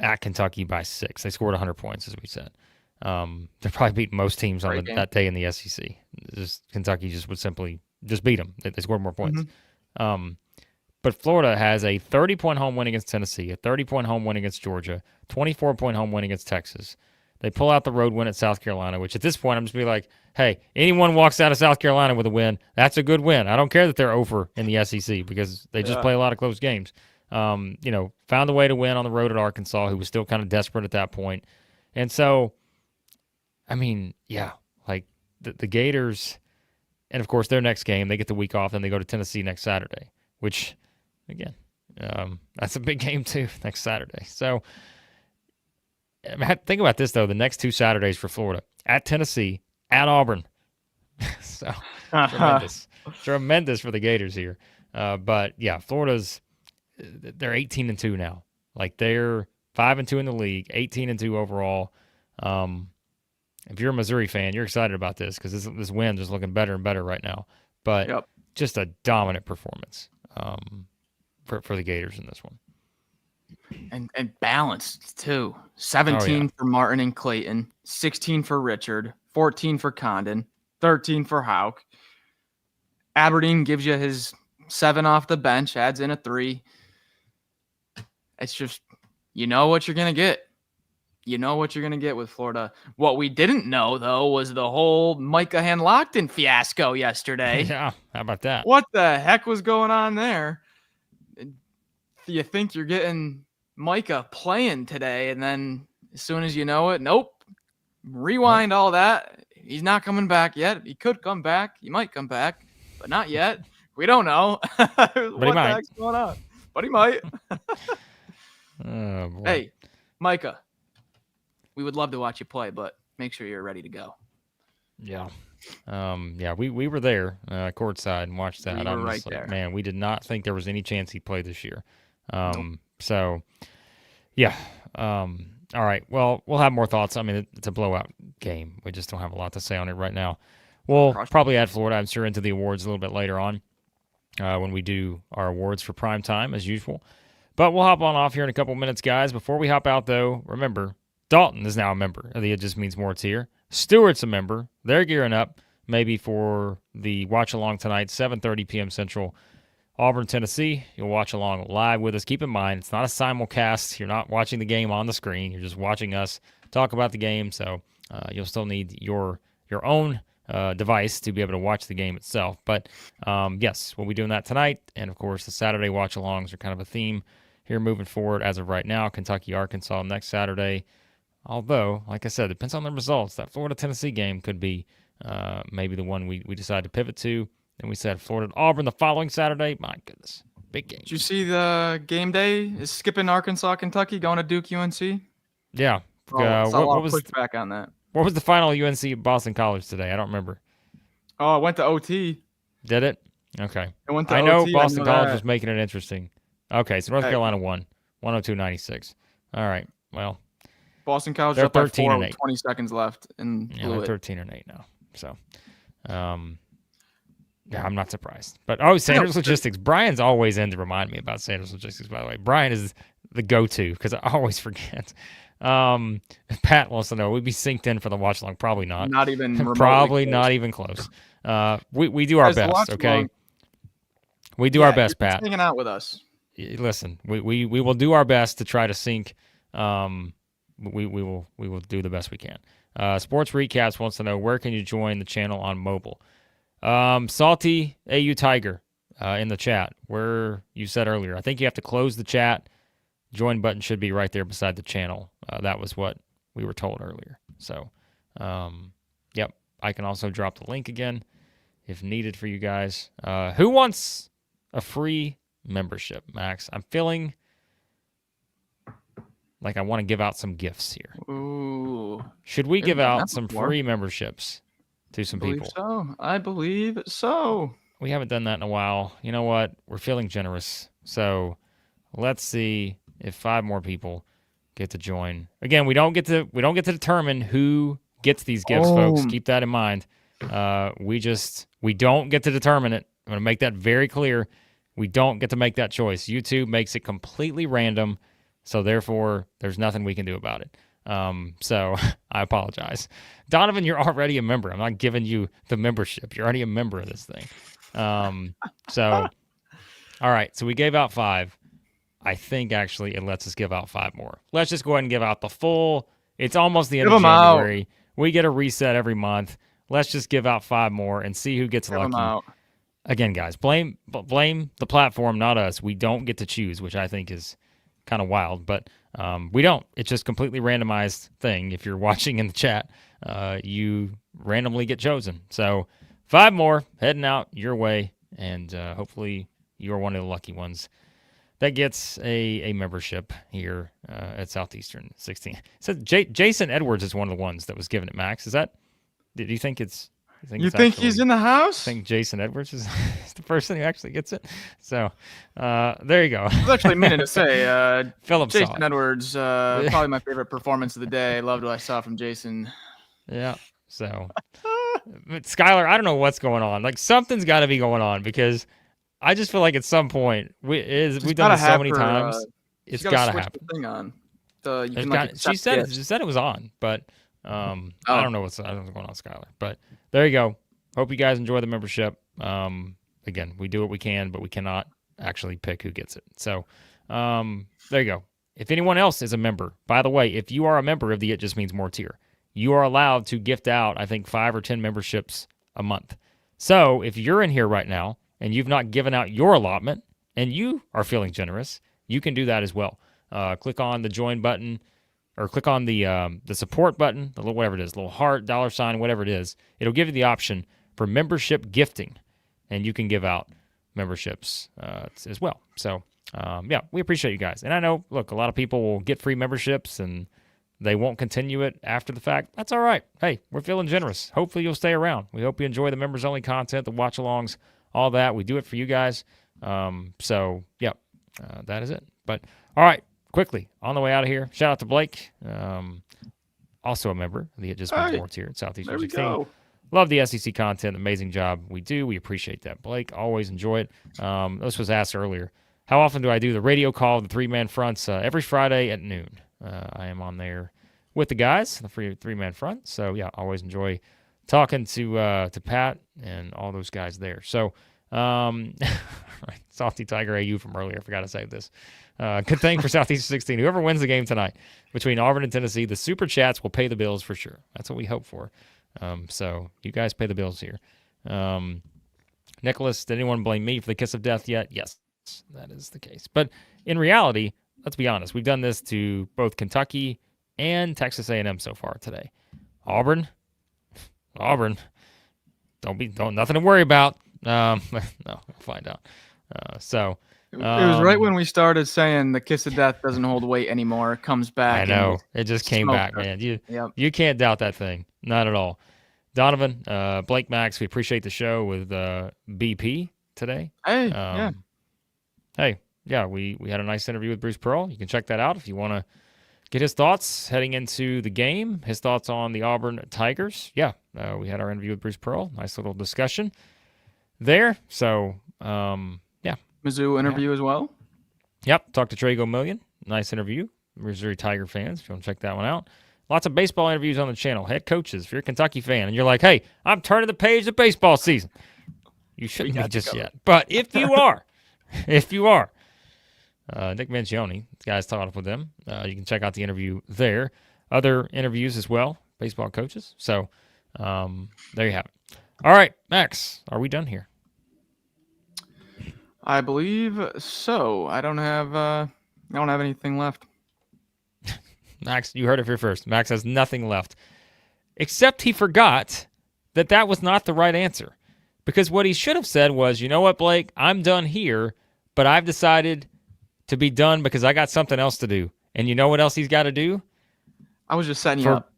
at Kentucky by 6. They scored 100 points, as we said. They probably beat most teams on that day in the SEC. Kentucky just would simply just beat them. They scored more points. But Florida has a 30-point home win against Tennessee, a 30-point home win against Georgia, 24-point home win against Texas. They pull out the road win at South Carolina, which at this point I'm just be like, hey, anyone walks out of South Carolina with a win, that's a good win. I don't care that they're over in the SEC because they just play a lot of close games. You know, found a way to win on the road at Arkansas, who was still kind of desperate at that point. And so, I mean, yeah, like the Gators, and of course their next game, they get the week off, and they go to Tennessee next Saturday, which, again, that's a big game too, next Saturday. So, think about this, though. The next 2 Saturdays for Florida, at Tennessee, at Auburn. So, tremendous for the Gators here. But, yeah, they're 18-2 now. Like, they're 5-2 in the league, 18-2 overall. If you're a Missouri fan, you're excited about this because this win is looking better and better right now. But just a dominant performance for the Gators in this one. And balanced, too. 17 for Martin and Clayton, 16 for Richard, 14 for Condon, 13 for Houck. Aberdeen gives you his 7 off the bench, adds in a 3. It's just, you know what you're going to get. You know what you're going to get with Florida. What we didn't know, though, was the whole Micah Hanlockton fiasco yesterday. Yeah, how about that? What the heck was going on there? You think you're getting Micah playing today, and then as soon as you know it, nope. Rewind all that. He's not coming back yet. He could come back. He might come back, but not yet. We don't know. What the heck's going on? But he might. Oh, boy. Hey, Micah. we would love to watch you play, but make sure you're ready to go. Yeah. We were there courtside and watched that. We were right there. Man, we did not think there was any chance he'd play this year. Nope. So, yeah. All right. Well, we'll have more thoughts. I mean, it's a blowout game. We just don't have a lot to say on it right now. We'll probably add Florida, I'm sure, into the awards a little bit later on when we do our awards for prime time, as usual. But we'll hop on off here in a couple minutes, guys. Before we hop out, though, remember, Dalton is now a member of the It Just Means More tier. Stewart's a member. They're gearing up maybe for the watch-along tonight, 7:30 p.m. Central, Auburn, Tennessee. You'll watch along live with us. Keep in mind, it's not a simulcast. You're not watching the game on the screen. You're just watching us talk about the game. So you'll still need your own device to be able to watch the game itself. But, yes, we'll be doing that tonight. And, of course, the Saturday watch-alongs are kind of a theme here moving forward as of right now. Kentucky, Arkansas next Saturday. Although, like I said, it depends on the results. That Florida-Tennessee game could be maybe the one we decide to pivot to. And we said Florida-Auburn the following Saturday. My goodness, big game. Did you see the game day is skipping Arkansas, Kentucky, going to Duke, UNC? Yeah. What was pushback on that? What was the final UNC Boston College today? I don't remember. Oh, it went to OT. Did it? Okay. It went to I know OT, Boston College was making it interesting. Okay, so North Carolina won, 102-96. All right, well. Boston College they're up by 13 4 and with 8. 20 seconds left. And they're 13-8 now. So, yeah, I'm not surprised. But, Sanders Logistics. Brian's always in to remind me about Sanders Logistics, by the way. Brian is the go-to because I always forget. Pat wants to know, we'd be synced in for the watch-along. Probably not. Not even Probably not even close. We do our best, okay? We do our best, Pat. Hanging out with us. Listen, we will do our best to try to sync. We will do the best we can. Sports Recaps wants to know, where can you join the channel on mobile? Salty AU Tiger in the chat, where you said earlier. I think you have to close the chat. Join button should be right there beside the channel. That was what we were told earlier. So, yep. I can also drop the link again if needed for you guys. Who wants a free membership, Max? I'm feeling like I want to give out some gifts here. Ooh. Should we give out some free memberships to some people? I believe so. We haven't done that in a while. You know what? We're feeling generous. So let's see if 5 more people get to join. Again, we don't get to determine who gets these gifts, folks. Keep that in mind. We don't get to determine it. I'm going to make that very clear. We don't get to make that choice. YouTube makes it completely random. So, therefore, there's nothing we can do about it. So, I apologize. Donovan, you're already a member. I'm not giving you the membership. You're already a member of this thing. So, all right. So, we gave out 5. I think, actually, it lets us give out 5 more. Let's just go ahead and give out the full. It's almost the end of January. We get a reset every month. Let's just give out 5 more and see who gets lucky. Again, guys, blame the platform, not us. We don't get to choose, which I think is kind of wild, but we don't. It's just completely randomized thing. If you're watching in the chat, you randomly get chosen. So 5 more heading out your way, and hopefully you are one of the lucky ones that gets a membership here at Southeastern 16. So Jason Edwards is one of the ones that was given it, Max. Is that? Did you think it's? You think he's in the house? I think Jason Edwards is the person who actually gets it. So there you go. I was actually meaning to say Phillips Jason Edwards, probably my favorite performance of the day. I loved what I saw from Jason. Yeah. So, Skylar, I don't know what's going on. Like, something's got to be going on because I just feel like at some point we've done this so many times. It's got to happen. The thing on. She said it was on, but I don't know what's going on, Skylar. But there you go. Hope you guys enjoy the membership. Again, we do what we can, but we cannot actually pick who gets it. So there you go. If anyone else is a member, by the way, if you are a member of the It Just Means More tier, you are allowed to gift out, I think, 5 or 10 memberships a month. So if you're in here right now and you've not given out your allotment and you are feeling generous, you can do that as well. Click on the join button or click on the support button, the little whatever it is, little heart, $, whatever it is. It'll give you the option for membership gifting, and you can give out memberships as well. So, yeah, we appreciate you guys. And I know, look, a lot of people will get free memberships and they won't continue it after the fact, that's all right. Hey, we're feeling generous. Hopefully you'll stay around. We hope you enjoy the members-only content, the watch-alongs, all that. We do it for you guys. That is it. But, all right, quickly, on the way out of here, shout out to Blake, also a member of the It Just Means Sports here at Southeastern 16. Love the SEC content. Amazing job we do. We appreciate that, Blake. Always enjoy it. This was asked earlier. How often do I do the radio call of the three-man fronts? Every Friday at noon. I am on there with the guys, the three-man front. So, yeah, always enjoy talking to Pat and all those guys there. So, Salty Tiger AU from earlier. I forgot to say this. Good thing for Southeast 16. Whoever wins the game tonight between Auburn and Tennessee, the Super Chats will pay the bills for sure. That's what we hope for. So you guys pay the bills here. Nicholas, did anyone blame me for the kiss of death yet? Yes, that is the case. But in reality, let's be honest. We've done this to both Kentucky and Texas A&M so far today. Auburn, nothing to worry about. No, we'll find out. It was right when we started saying the kiss of death doesn't hold weight anymore. It comes back. I know. It just came back, man. You can't doubt that thing. Not at all. Donovan, Blake Max, we appreciate the show with BP today. Hey, we had a nice interview with Bruce Pearl. You can check that out if you want to get his thoughts heading into the game, his thoughts on the Auburn Tigers. We had our interview with Bruce Pearl. Nice little discussion there. So, Mizzou interview as well. Yep. Talked to Trago Million. Nice interview. Missouri Tiger fans, if you want to check that one out. Lots of baseball interviews on the channel. Head coaches, if you're a Kentucky fan and you're like, hey, I'm turning the page of baseball season. You shouldn't be just yet. But if you are, Nick Mancioni, the guy's talking with them. You can check out the interview there. Other interviews as well, baseball coaches. So there you have it. All right, Max, are we done here? I believe so. I don't have anything left. Max, you heard it here first. Max has nothing left. Except he forgot that was not the right answer. Because what he should have said was, you know what, Blake, I'm done here, but I've decided to be done because I got something else to do. And you know what else he's got to do? I was just setting you up.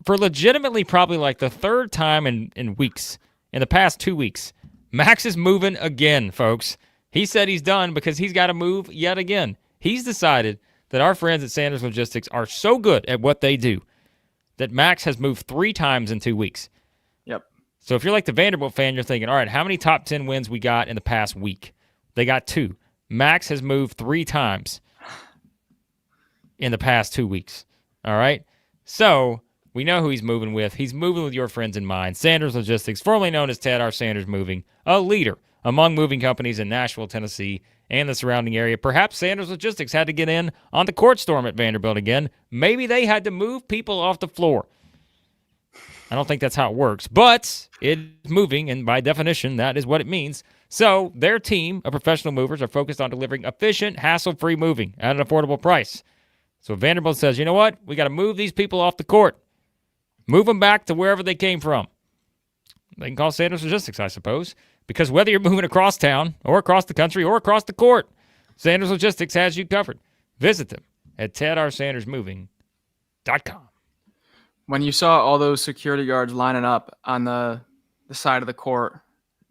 For legitimately probably like the third time in weeks, in the past 2 weeks, Max is moving again, folks. He said he's done because he's got to move yet again. He's decided that our friends at Sanders Logistics are so good at what they do that Max has moved 3 times in 2 weeks. Yep. So if you're like the Vanderbilt fan, you're thinking, all right, how many top 10 wins we got in the past week? They got 2. Max has moved 3 times in the past 2 weeks. All right? So we know who he's moving with. He's moving with your friends in mind. Sanders Logistics, formerly known as Ted R. Sanders Moving, a leader among moving companies in Nashville, Tennessee, and the surrounding area. Perhaps Sanders Logistics had to get in on the court storm at Vanderbilt again. Maybe they had to move people off the floor. I don't think that's how it works, but it's moving, and by definition, that is what it means. So their team of professional movers are focused on delivering efficient, hassle-free moving at an affordable price. So Vanderbilt says, you know what? We got to move these people off the court. Move them back to wherever they came from. They can call Sanders Logistics, I suppose. Because whether you're moving across town or across the country or across the court, Sanders Logistics has you covered. Visit them at tedrsandersmoving.com. When you saw all those security guards lining up on the side of the court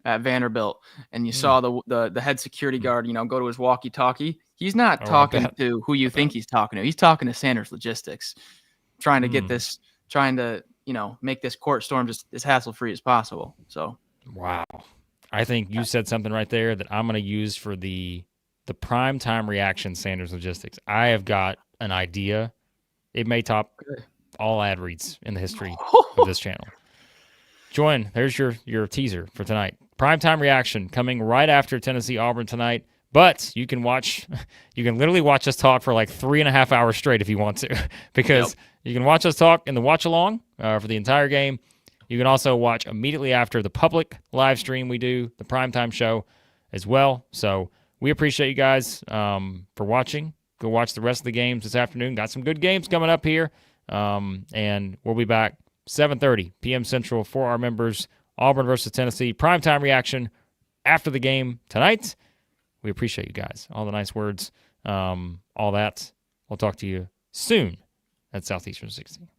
at Vanderbilt, and you saw the head security guard, go to his walkie-talkie, he's not talking to who you think he's talking to. He's talking to Sanders Logistics, trying to get this, make this court storm just as hassle-free as possible. So, wow. I think you said something right there that I'm going to use for the prime time reaction Sanders Logistics. I have got an idea. It may top all ad reads in the history of this channel. There's your teaser for tonight. Primetime reaction coming right after Tennessee Auburn tonight. But you can literally watch us talk for like 3.5 hours straight if you want to, because you can watch us talk in the watch along for the entire game. You can also watch immediately after the public live stream we do, the primetime show as well. So we appreciate you guys for watching. Go watch the rest of the games this afternoon. Got some good games coming up here. And we'll be back 7:30 p.m. Central for our members. Auburn versus Tennessee. Primetime reaction after the game tonight. We appreciate you guys. All the nice words. All that. We'll talk to you soon. at Southeastern 16.